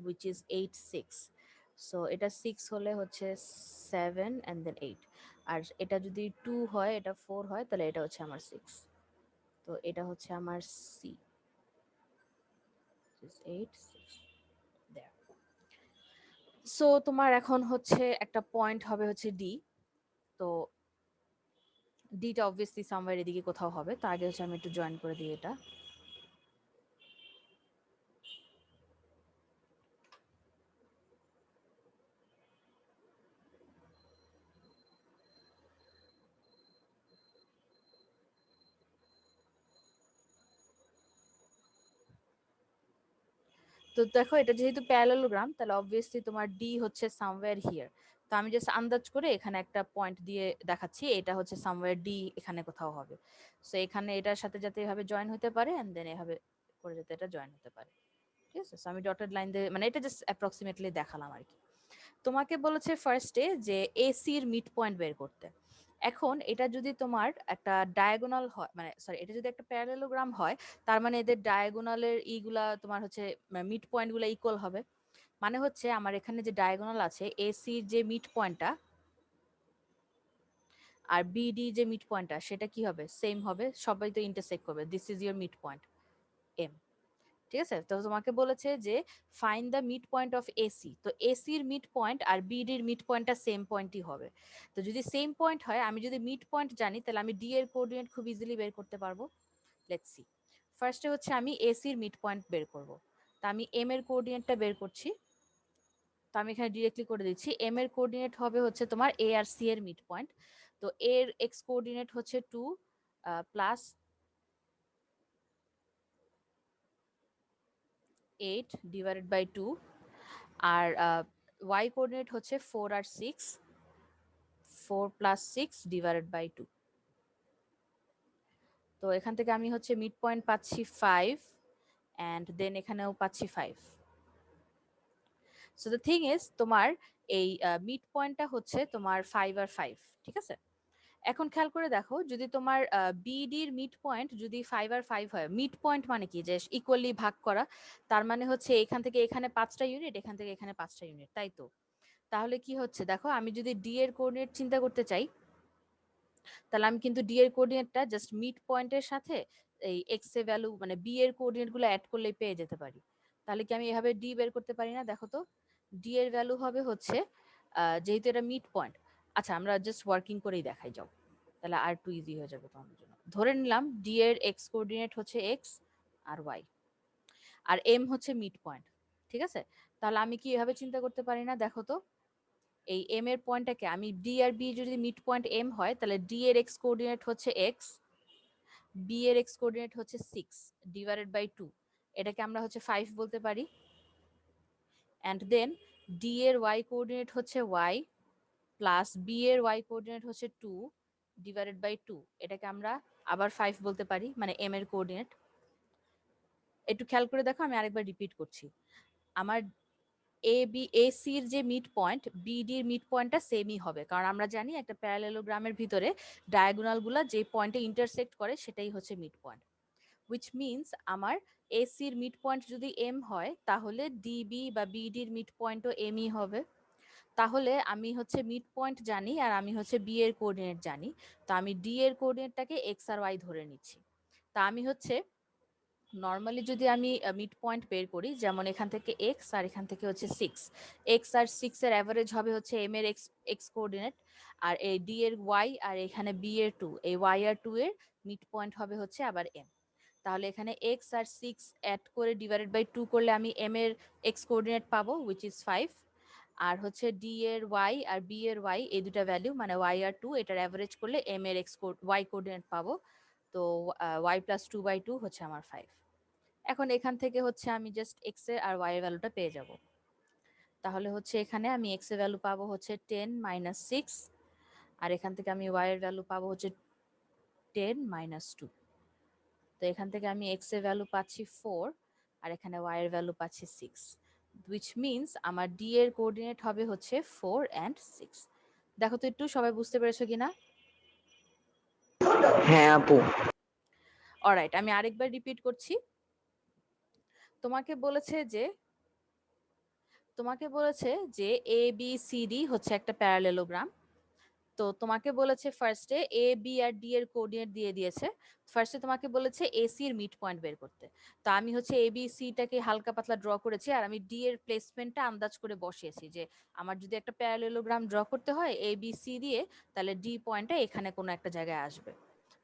which is 8 6. So এটা 6 হলে হচ্ছে 7 and then 8, আর এটা যদি 2 হয়, এটা 4 হয়, তাহলে এটা হচ্ছে আমার 6। তো এটা হচ্ছে আমার সি, 8 6 there. সো তোমার এখন হচ্ছে একটা পয়েন্ট হবে হচ্ছে ডি। তো ডিটা অবভিয়াসলি সামওয়্যার এদিকে কোথাও হবে। তো আগে হচ্ছে আমি একটু জয়েন করে দিই এটা। তো দেখো এটা যেহেতু প্যারালেলোগ্রাম, তাহলে অবভিয়াসলি তোমার ডি হচ্ছে সামওয়্যার হিয়ার। তো আমি জাস্ট আন্দাজ করে এখানে একটা পয়েন্ট দিয়ে দেখাচ্ছি, এটা হচ্ছে সামওয়্যার ডি এখানে কোথাও হবে। সো এখানে এটার সাথে যাতে এভাবে জয়েন হতে পারে, এন্ড দেন এভাবে করে যাতে এটা জয়েন হতে পারে। ঠিক আছে, সো আমি ডটেড লাইন দিয়ে, মানে এটা জাস্ট অ্যাপ্রক্সিমেটলি দেখালাম আর কি। তোমাকে বলেছে ফার্স্টে যে এসির মিড পয়েন্ট বের করতে। এখন এটা যদি তোমার একটা ডায়াগোনাল হয়, মানে সরি, এটা যদি একটা প্যারালেলোগ্রাম হয়, তার মানে এদের ডায়াগোনালের ইগুলা তোমার হচ্ছে মিড পয়েন্ট গুলা ইকুয়াল হবে। মানে হচ্ছে আমার এখানে যে ডায়াগোনাল আছে, এসির যে মিড পয়েন্টটা আর বিডি যে মিড পয়েন্টটা, সেটা কি হবে? সেম হবে, সবাই তো ইন্টারসেক্ট করবে। This is your mid point M. ঠিক আছে, তো তোমাকে বলেছে যে find the mid point of AC. তো এসির মিড পয়েন্ট আর বিডির মিড পয়েন্টটা সেম পয়েন্টই হবে। তো যদি সেম পয়েন্ট হয়, আমি যদি মিড পয়েন্ট জানি, তাহলে আমি ডি এর কোঅর্ডিনেট খুব ইজিলি বের করতে পারবো। Let's see. ফার্স্টে হচ্ছে আমি এসির মিড পয়েন্ট বের করব। তো আমি এম এর কোঅর্ডিনেটটা বের করছি। তো আমি এখানে ডিরেক্টলি করে দিচ্ছি। এম এর কোঅর্ডিনেট হবে হচ্ছে তোমার এ আর সি এর মিড পয়েন্ট। তো এর এক্স কোঅর্ডিনেট হচ্ছে 2 প্লাস 8 ডিভাইডেড বাই 2, আর y কোঅর্ডিনেট হচ্ছে 4 আর 6, 4 প্লাস 6 ডিভাইডেড বাই 2। তো এখান থেকে আমি হচ্ছে মিড পয়েন্ট পাচ্ছি 5, এন্ড দেন এখানেও পাচ্ছি 5। সো দ্য থিং ইজ, তোমার এই মিড পয়েন্টটা হচ্ছে তোমার 5 আর 5। ঠিক আছে, এখন খেয়াল করে দেখো, যদি তোমার বিডির মিড পয়েন্ট যদি 5 আর 5 হয়, মিড পয়েন্ট মানে কি, যে ইকুয়ালি ভাগ করা, তার মানে হচ্ছে এখান থেকে এখানে 5টা ইউনিট, এখান থেকে এখানে 5টা ইউনিট, তাই তো? তাহলে কি হচ্ছে দেখো, আমি যদি ডি এর কোঅর্ডিনেট চিন্তা করতে চাই, তাহলে আমি কিন্তু ডি এর কোঅর্ডিনেটটা জাস্ট মিড পয়েন্টের সাথে এই এক্স এর ভ্যালু, মানে বি এর কোঅর্ডিনেট গুলো অ্যাড করলেই পেয়ে যেতে পারি। তাহলে কি আমি এভাবে ডি বের করতে পারি না? দেখো তো, ডি এর ভ্যালু হবে হচ্ছে যেহেতু এটা মিড পয়েন্ট, আচ্ছা আমরা জাস্ট ওয়ার্কিং করেই দেখাই, যাও, তাহলে আর একটু ইজি হয়ে যাবে তোমাদের জন্য। ধরে নিলাম ডি এর এক্স কোঅর্ডিনেট হচ্ছে এক্স আর ওয়াই, আর এম হচ্ছে মিড পয়েন্ট। ঠিক আছে, তাহলে আমি কি এভাবে চিন্তা করতে পারি না? দেখো তো, এই এম এর পয়েন্টটাকে আমি ডি আর বি যদি মিড পয়েন্ট এম হয়, তাহলে ডি এর এক্স কোঅর্ডিনেট হচ্ছে এক্স, বি এর এক্স কোঅর্ডিনেট হচ্ছে 6 ডিভাইডেড বাই 2, এটাকে আমরা হচ্ছে 5 বলতে পারি। এন্ড দেন ডি এর ওয়াই কোঅর্ডিনেট হচ্ছে ওয়াই প্লাস বি এর ওয়াই কোঅর্ডিনেট হচ্ছে 2 ডিভাইডেড বাই 2, এটাকে আমরা আবার 5 বলতে পারি, মানে এম এর কোঅর্ডিনেট। একটু খেয়াল করে দেখো, আমি আরেকবার রিপিট করছি। আমার এ বি এ সির যে মিড পয়েন্ট, বিডির মিড পয়েন্টটা সেমই হবে, কারণ আমরা জানি একটা প্যারালেলোগ্রামের ভিতরে ডায়াগোনাল গুলা যে পয়েন্টে ইন্টারসেক্ট করে সেটাই হচ্ছে মিড পয়েন্ট। উইচ মিনস আমার এসির মিড পয়েন্ট যদি এম হয়, তাহলে ডিবি বা বিডির মিড পয়েন্টও এমই হবে। তাহলে আমি হচ্ছে মিড পয়েন্ট জানি, আর আমি হচ্ছে বি এর কোঅর্ডিনেট জানি। তো আমি ডি এর কোঅর্ডিনেটটাকে এক্স আর ওয়াই ধরে নিচ্ছি। তা আমি হচ্ছে নর্মালি যদি আমি মিড পয়েন্ট বের করি, যেমন এখান থেকে এক্স আর এখান থেকে হচ্ছে 6, এক্স আর 6 এর অ্যাভারেজ হবে হচ্ছে এম এর এক্স এক্স কোঅর্ডিনেট, আর এই ডি এর ওয়াই, আর এখানে বি এর 2, এই ওয়াই আর 2 এর মিড পয়েন্ট হবে হচ্ছে আবার এম। তাহলে এখানে এক্স আর 6 অ্যাড করে ডিভাইডেড বাই 2 করলে আমি এম এর এক্স কোঅর্ডিনেট পাবো, উইচ ইজ 5, আর হচ্ছে ডি এর ওয়াই আর বি এর ওয়াই, এই দুটা ভ্যালু মানে ওয়াই আর 2, এটার অ্যাভারেজ করলে এম এর এক্স ওয়াই কোঅর্ডিনেট পাবো। তো ওয়াই প্লাস 2/2 হচ্ছে আমার 5। এখন এখান থেকে হচ্ছে আমি জাস্ট এক্স এর আর ওয়াই এর ভ্যালুটা পেয়ে যাব। তাহলে হচ্ছে এখানে আমি এক্স এর ভ্যালু পাবো হচ্ছে 10 - 6, আর এখান থেকে আমি ওয়াই এর ভ্যালু পাবো হচ্ছে 10 - 2। তো এখান থেকে আমি এক্স এর ভ্যালু পাচ্ছি 4, আর এখানে ওয়াই এর ভ্যালু পাচ্ছি 6, which means আমার ডি এর কোঅর্ডিনেট হবে হচ্ছে 4 and 6। দেখো তো একটু সবাই বুঝতে পেরেছো কিনা? হ্যাঁ আপু। অলরাইট, আমি আরেকবার রিপিট করছি। তোমাকে বলেছে যে তোমাকে বলেছে যে এ বি সি ডি হচ্ছে একটা প্যারালেলোগ্রাম। তো তোমাকে বলেছে ফার্স্টে এ বি আর ডি এর কোঅর্ডিনেট দিয়ে দিয়েছে। ফার্স্টে তোমাকে বলেছে এসি এর মিড পয়েন্ট বের করতে। তো আমি হচ্ছে এ বি সিটাকে হালকা পাতলা ড্র করেছি, আর আমি ডি এর প্লেসমেন্টটা আন্দাজ করে বসিয়েছি যে আমার যদি একটা প্যারালেলোগ্রাম ড্র করতে হয় এ বি সি দিয়ে, তাহলে ডি পয়েন্টটা এখানে কোনো একটা জায়গায় আসবে।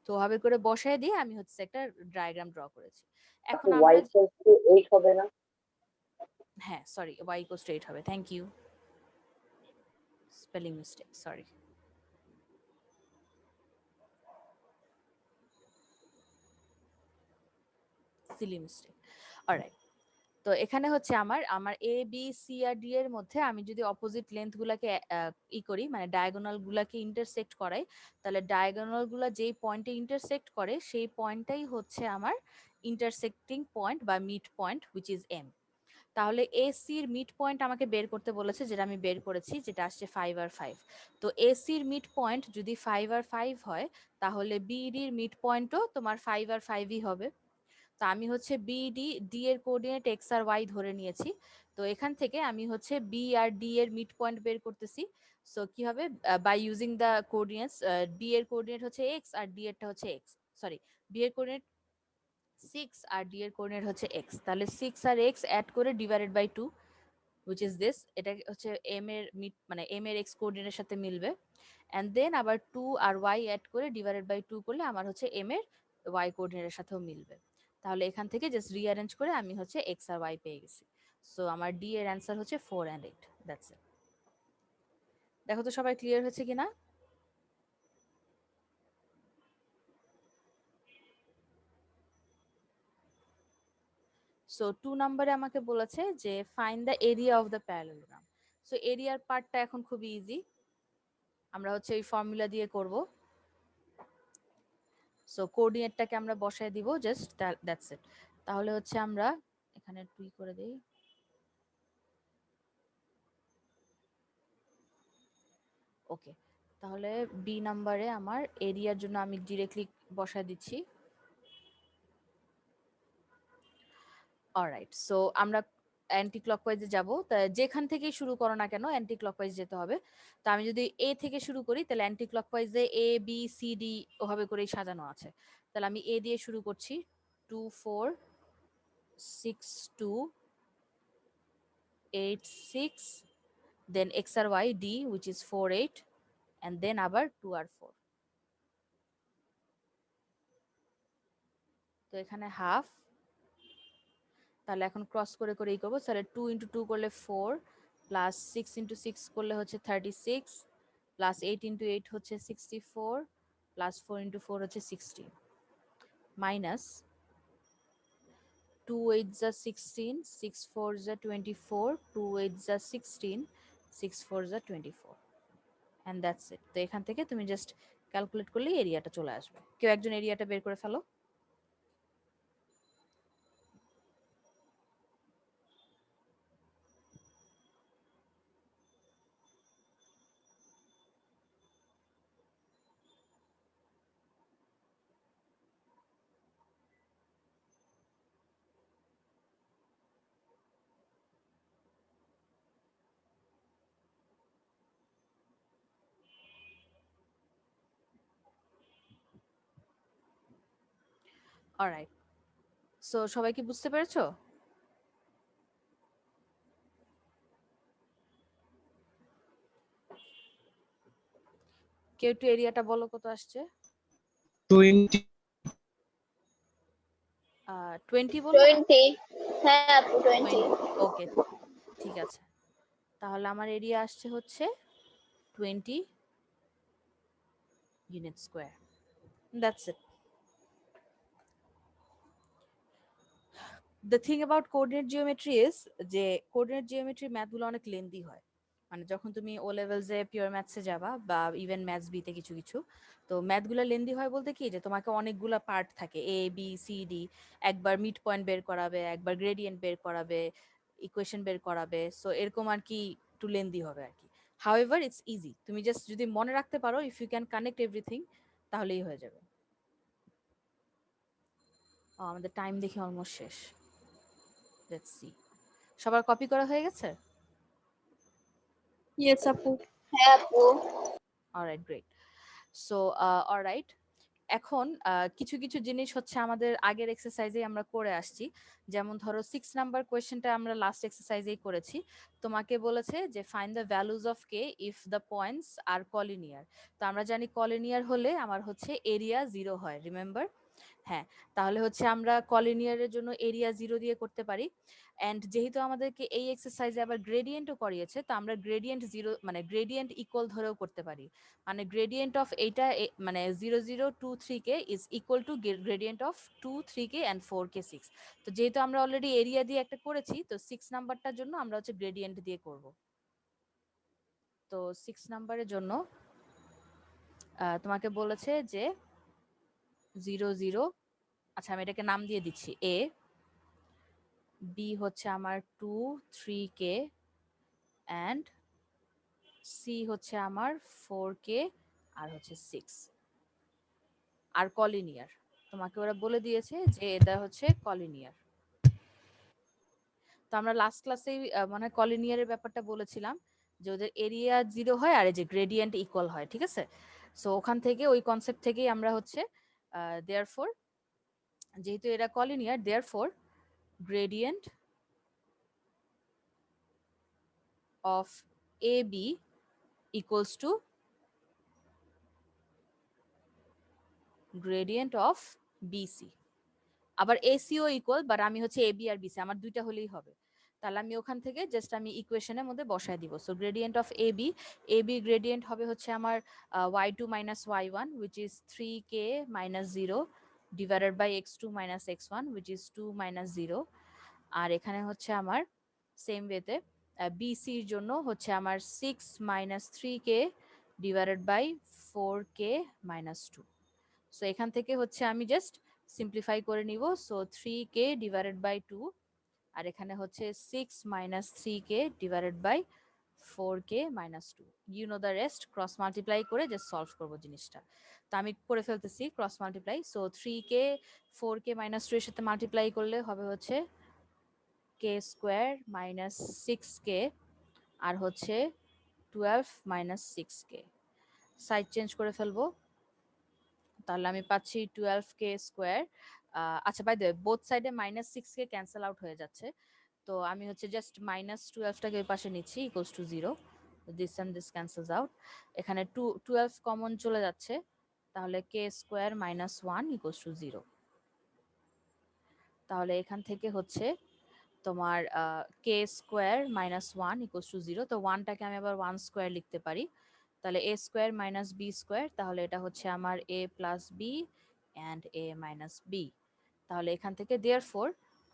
তো ওভাবে করে বসায় দিয়ে আমি হচ্ছে একটা ডায়াগ্রাম ড্র করেছি। এখন আপু আমরা y equals to 8 হবে না? হ্যাঁ সরি, ওয়াই ইকুয়ালস টু 8 হবে। Thank you, spelling mistake, sorry. Silly mistake. Alright, তো এখানে হচ্ছে আমার আমার এ বি সি আর ডি এর মধ্যে আমি যদি অপোজিট লেন্থ গুলাকে করি, মানে ডায়াগোনাল গুলাকে ইন্টারসেক্ট করাই, তাহলে ডায়াগোনাল গুলা যেই পয়েন্টে ইন্টারসেক্ট করে সেই পয়েন্টটাই হচ্ছে আমার ইন্টারসেক্টিং পয়েন্ট বা mid point, which is M. তাহলে এসির মিড পয়েন্ট আমাকে বের করতে বলেছে, যেটা আমি বের করেছি, যেটা আসছে 5 আর 5। তো এসির মিড পয়েন্ট যদি 5 আর 5 হয়, তাহলে বিডির মিড পয়েন্টও তোমার 5 আর 5ই হবে। তো আমি হচ্ছে বিডি ডি এর কোঅর্ডিনেট এক্স আর ওয়াই ধরে নিয়েছি। তো এখান থেকে আমি হচ্ছে বি আর ডি এর মিড পয়েন্ট বের করতেছি। সো কি হবে, by using the coordinates, D এর কোঅর্ডিনেট হচ্ছে এক্স আর ডি এরটা হচ্ছে এক্স, সরি, বি এর কোঅর্ডিনেট 6 আর ডি এর কোঅর্ডিনেট হচ্ছে এক্স, তাহলে 6 আর এক্স অ্যাড করে divided by 2, which is this, এটা হচ্ছে m এর মিড, মানে m এর x কোঅর্ডিনেটের সাথে মিলবে। এন্ড দেন আবার 2 আর y অ্যাড করে ডিভাইডেড বাই 2 করলে আমার হচ্ছে m এর y কোঅর্ডিনেটের সাথেও মিলবে। তাহলে এখান থেকে জাস্ট রিঅ্যারেঞ্জ করে আমি হচ্ছে x আর y পেয়ে গেছি। সো আমার ডি এর অ্যান্সার হচ্ছে 4 and 8, দ্যাটস ইট। দেখো তো সবাই ক্লিয়ার হয়েছে কিনা। সো 2 নম্বরে আমাকে বলেছে যে find the area of the parallelogram. So এরিয়ার পার্টটা এখন খুবই ইজি, আমরা হচ্ছে এই ফর্মুলা দিয়ে করব। সো কোঅর্ডিনেটটাকে আমরা বসায় দিব, জাস্ট দ্যাটস ইট। তাহলে হচ্ছে আমরা এখানে টুই করে দেই। ওকে, তাহলে বি নাম্বারে আমার এরিয়ার জন্য আমি ডিরেক্টলি বসায় দিচ্ছি। অলরাইট, সো আমরা অ্যান্টি ক্লকওয়াইজে যাব, তা যেখান থেকে শুরু করো না কেন অ্যান্টি ক্লকওয়াইজ যেতে হবে। তো আমি যদি এ থেকে শুরু করি, তাহলে অ্যান্টি ক্লকওয়াইজে এ বি সি ডি ওভাবে করেই সাজানো আছে। তাহলে আমি এ দিয়ে শুরু করছি, 2 4 6 2 8 6, then x R y d which is 4 8, and then আবার 2 আর 4। তো এখানে হাফ, তাহলে এখন ক্রস করে করে ই করবো। তাহলে 2 ইন্টু 2 করলে 4, প্লাস 6 ইন্টু 6 করলে হচ্ছে 36, প্লাস 8 ইন্টু 8 হচ্ছে 64, প্লাস 4 ইন্টু 4 হচ্ছে 60, মাইনাস 2 8 যা 16, 6 4 যা 24, 2 8 যা 16, 6 4 যা 24, and that's it। তো এখান থেকে তুমি জাস্ট ক্যালকুলেট করলেই এরিয়াটা চলে আসবে। কেউ একজন এরিয়াটা বের করে ফেলো। অলরাইট, সো সবাই কি বুঝতে পেরেছো? কেউ একটু এরিয়াটা বলো কত আসছে। 20 20 বলবো? 20 হ্যাঁ আপু 20 ওকে, ঠিক আছে। তাহলে আমার এরিয়া আসছে হচ্ছে 20 unit square, that's it. The thing about coordinate geometry is যে কোঅর্ডিনেট জিওমেট্রি ম্যাথগুলো অনেক লেন্দি হয়। মানে যখন তুমি ও লেভেলসে পিওর ম্যাথসে যাবা বা ইভেন ম্যাথস বিতে কিছু কিছু, তো ম্যাথগুলো লেন্দি হয় বলতে কি, যে তোমাকে অনেকগুলো পার্ট থাকে, এ বি সি ডি, একবার মিড পয়েন্ট বের করাবে, একবার গ্রেডিয়েন্ট বের করাবে, ইকুয়েশন বের করাবে। সো এরকম আর কি একটু লেন্দি হবে আর কি। হাউএভার ইটস ইজি, তুমি জাস্ট যদি মনে রাখতে পারো, if you can connect everything, তাহলেই হয়ে যাবে। আমাদের টাইম দেখি অলমোস্ট শেষ। লেটস সি, সবার কপি করা হয়ে গেছে? Yes, আপু. হ্যাঁ আপু। Alright, great. সো অলরাইট, এখন কিছু কিছু জিনিস হচ্ছে আমাদের আগের এক্সারসাইজে আমরা করে আসছি। যেমন ধরো 6 নাম্বার কোয়েশ্চেনটা আমরা লাস্ট এক্সারসাইজেই করেছি। তোমাকে বলেছে যে find the values of K if the points are collinear. তো আমরা জানি কলিনিয়ার হলে আমার হচ্ছে এরিয়া 0 হয়, রিমেম্বার? হ্যাঁ, তাহলে হচ্ছে আমরা কলিনিয়ারের জন্য এরিয়া 0 দিয়ে করতে পারি। এন্ড যেহেতু আমাদেরকে এই এক্সারসাইজে আবার গ্রেডিয়েন্টও করিয়েছে, তো আমরা গ্রেডিয়েন্ট 0 মানে গ্রেডিয়েন্ট ইকুয়াল ধরেও করতে পারি। মানে গ্রেডিয়েন্ট অফ এইটা মানে 0 0 2 3 K is equal to gradient of 2 3 K and 4 K 6। তো যেহেতু আমরা অলরেডি এরিয়া দিয়ে একটা করেছি, তো 6 নাম্বারটার জন্য আমরা হচ্ছে গ্রেডিয়েন্ট দিয়ে করব। তো 6 নাম্বারের জন্য তোমাকে বলেছে যে 0 0, আচ্ছা আমি এটাকে নাম দিয়ে দিচ্ছি এ, বি হচ্ছে আমার 2 3 কে এন্ড সি হচ্ছে আমার 4 কে আর হচ্ছে 6 আর কলিনিয়ার। তোমাকে ওরা বলে দিয়েছে যে এটা হচ্ছে কলিনিয়ার। তো আমরা লাস্ট ক্লাসে মানে কলিনিয়ারের ব্যাপারটা বলেছিলাম যে ওদের এরিয়া 0 হয় আর এই যে গ্রেডিয়েন্ট ইকুয়াল হয়, ঠিক আছে? সো ওখান থেকে ওই কনসেপ্ট থেকেই আমরা হচ্ছে দেয়ারফর, যেহেতু এরা collinear, therefore gradient of A B equals to gradient of BC. আবার এসিও ইকুয়াল, বাট আমি হচ্ছে এ বি আর বিসি আমার দুইটা হলেই হবে। তাহলে আমি ওখান থেকে জাস্ট আমি ইকুয়েশনের মধ্যে বসায় দিব। সো gradient of A B gradient হবে হচ্ছে আমার y2 minus y1 which is 3k minus 0 divided by x2 minus x1 which is 2 minus 0। আর এখানে হচ্ছে আমার সেম ওয়েতে বিসির জন্য হচ্ছে আমার 6 minus 3k divided by 4k minus 2। So এখান থেকে হচ্ছে আমি জাস্ট সিম্পলিফাই করে নিব। সো 3k ডিভাইডেড বাই 2 আর এখানে হচ্ছে 6 minus 3k divided by 4k minus 2। You know the rest, cross multiply করে জাস্ট সলভ করব জিনিসটা। তো আমি করে ফেলতেছি cross multiply. So 3k 4k minus 2 এর সাথে মাল্টিপ্লাই করলে হবে হচ্ছে k স্কোয়ার মাইনাস 6k আর হচ্ছে 12 মাইনাস 6k। সাইড চেঞ্জ করে ফেলবো, তাহলে আমি পাচ্ছি 12k স্কোয়ার। আচ্ছা বাই দ্য ওয়ে বোথ সাইডে মাইনাস 6k ক্যান্সেল আউট হয়ে যাচ্ছে, তো আমি হচ্ছে জাস্ট মাইনাস 12টাকে ওই পাশে নিচ্ছি, equals to 0। This and this cancels out. এখানে 12 কমন চলে যাচ্ছে, তাহলে k square minus 1 equals to 0। তাহলে এখান থেকে হচ্ছে তোমার k square minus 1 equals to 0। তো 1টাকে আমি আবার 1 স্কোয়ার লিখতে পারি, তাহলে a square minus B square, তাহলে এটা হচ্ছে আমার a plus B and a minus B. তাহলে এখান থেকে দেয়ারফর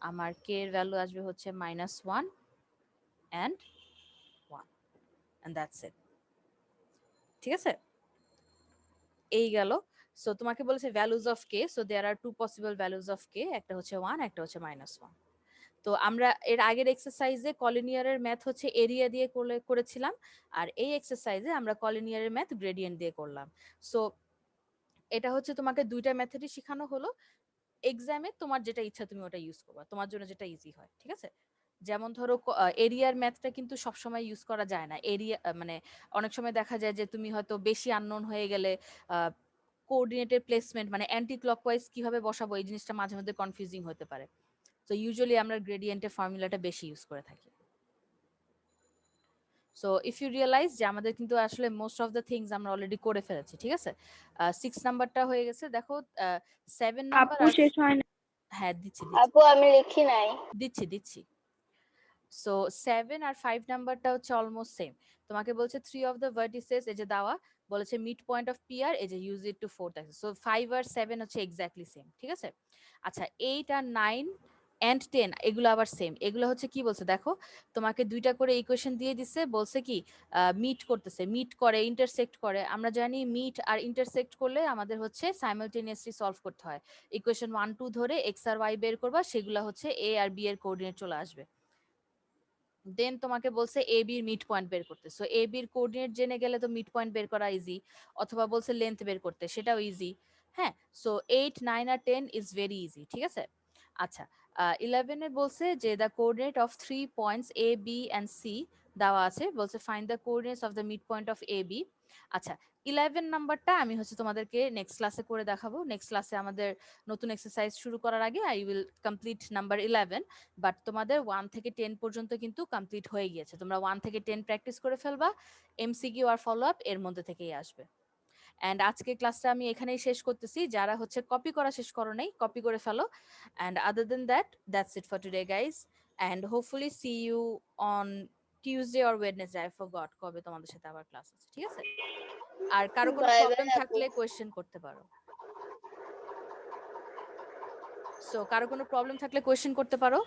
আমার k এর ভ্যালু আসবে হচ্ছে minus 1 and 1 and that's it. ঠিক আছে, এই গেল। সো তোমাকে বলেছে values of k, so there are two possible values of k, একটা হচ্ছে 1 একটা হচ্ছে মাইনাস 1। তো আমরা এর আগের এক্সারসাইজে কলিনিয়ারের ম্যাথ হচ্ছে এরিয়া দিয়ে করেছিলাম, আর এই এক্সারসাইজে আমরা কলিনিয়ারের ম্যাথ গ্রেডিয়েন্ট দিয়ে করলাম। সো এটা হচ্ছে তোমাকে দুইটা মেথডই শেখানো হলো। এক্সামে তোমার যেটা ইচ্ছা তুমি ওটা ইউজ করবা, তোমার জন্য যেটা ইজি হয়, ঠিক আছে? যেমন ধরো এরিয়ার ম্যাথটা কিন্তু সবসময় ইউজ করা যায় না। এরিয়া মানে অনেক সময় দেখা যায় যে তুমি হয়তো বেশি আননোন হয়ে গেলে কোঅর্ডিনেটেড প্লেসমেন্ট মানে অ্যান্টি ক্লকওয়াইজ কিভাবে বসাবো এই জিনিসটা মাঝে মধ্যে কনফিউজিং হতে পারে। তো ইউজুয়ালি আমরা গ্রেডিয়েন্টের ফর্মুলাটা বেশি ইউজ করে থাকি। সো ইফ ইউ রিয়েলাইজ যে আমাদের কিন্তু আসলে মোস্ট অফ দ্য থিংস আমরা অলরেডি করে ফেলেছি, ঠিক আছে? 6 নাম্বারটা হয়ে গেছে, দেখো 7 নাম্বার আপু আর শেষ হয় না. হ্যাঁ দিচ্ছি আপু আমি লিখি নাই। দিচ্ছি। সো 7 আর 5 নাম্বারটা হচ্ছে অলমোস্ট সেম। তোমাকে বলছে 3 অফ দ্য ভার্টিসেস, এই যে দেওয়া বলেছে মিড পয়েন্ট অফ পিআর, এই যে use it to 4th axis. So 5 আর 7 হচ্ছে এক্স্যাক্টলি সেম, ঠিক আছে? আচ্ছা 8 আর 9 এন্ড 10 এগুলো আবার সেম। এগুলো হচ্ছে কি বলছে দেখো, তোমাকে দুইটা করে ইকুয়েশন দিয়ে দিছে, বলছে কি মিট করতেছে, মিট করে ইন্টারসেক্ট করে। আমরা জানি মিট আর ইন্টারসেক্ট করলে আমাদের হচ্ছে সাইমালটেনিয়াসলি সলভ করতে হয়। ইকুয়েশন 1 2 ধরে এক্স আর ওয়াই বের করবা, সেগুলো হচ্ছে এ আর বি এর কোঅর্ডিনেট চলে আসবে। দেন তোমাকে বলছে এ বির মিড পয়েন্ট বের করতে। সো এ বির কোঅর্ডিনেট জেনে গেলে তো মিড পয়েন্ট বের করা ইজি, অথবা বলছে লেন্থ বের করতে, সেটাও ইজি। হ্যাঁ, সো 8 9 আর 10 ইজ ভেরি ইজি, ঠিক আছে? আচ্ছা 11 এ বলছে যে the coordinate of 3 points A B and C দেওয়া আছে, বলছে find the coordinates of the mid point of A B. আচ্ছা 11 নাম্বারটা আমি হচ্ছে তোমাদেরকে নেক্সট ক্লাসে করে দেখাবো। নেক্সট ক্লাসে আমাদের নতুন এক্সারসাইজ শুরু করার আগে I will complete number 11, but তোমাদের 1 থেকে 10 পর্যন্ত কিন্তু কমপ্লিট হয়ে গিয়েছে। তোমরা 1 থেকে 10 প্র্যাকটিস করে ফেলবা, এমসিকিউ আর ফলো আপ এর মধ্যে থেকেই আসবে। অ্যান্ড আজকে ক্লাসটা আমি এখানেই শেষ করতেছি। যারা হচ্ছে কপি করা শেষ করো নাই, কপি করে ফেলো। And other then that, that's it for today guys, and hopefully see you on Tuesday or Wednesday. I forgot কবে তোমাদের সাথে আবার ক্লাস আছে, ঠিক আছে? আর কারো কোনো Bye bye, প্রবলেম আপু। থাকলে কোয়েশ্চেন করতে পারো। সো কারো কোনো প্রবলেম থাকলে কোয়েশ্চেন করতে পারো।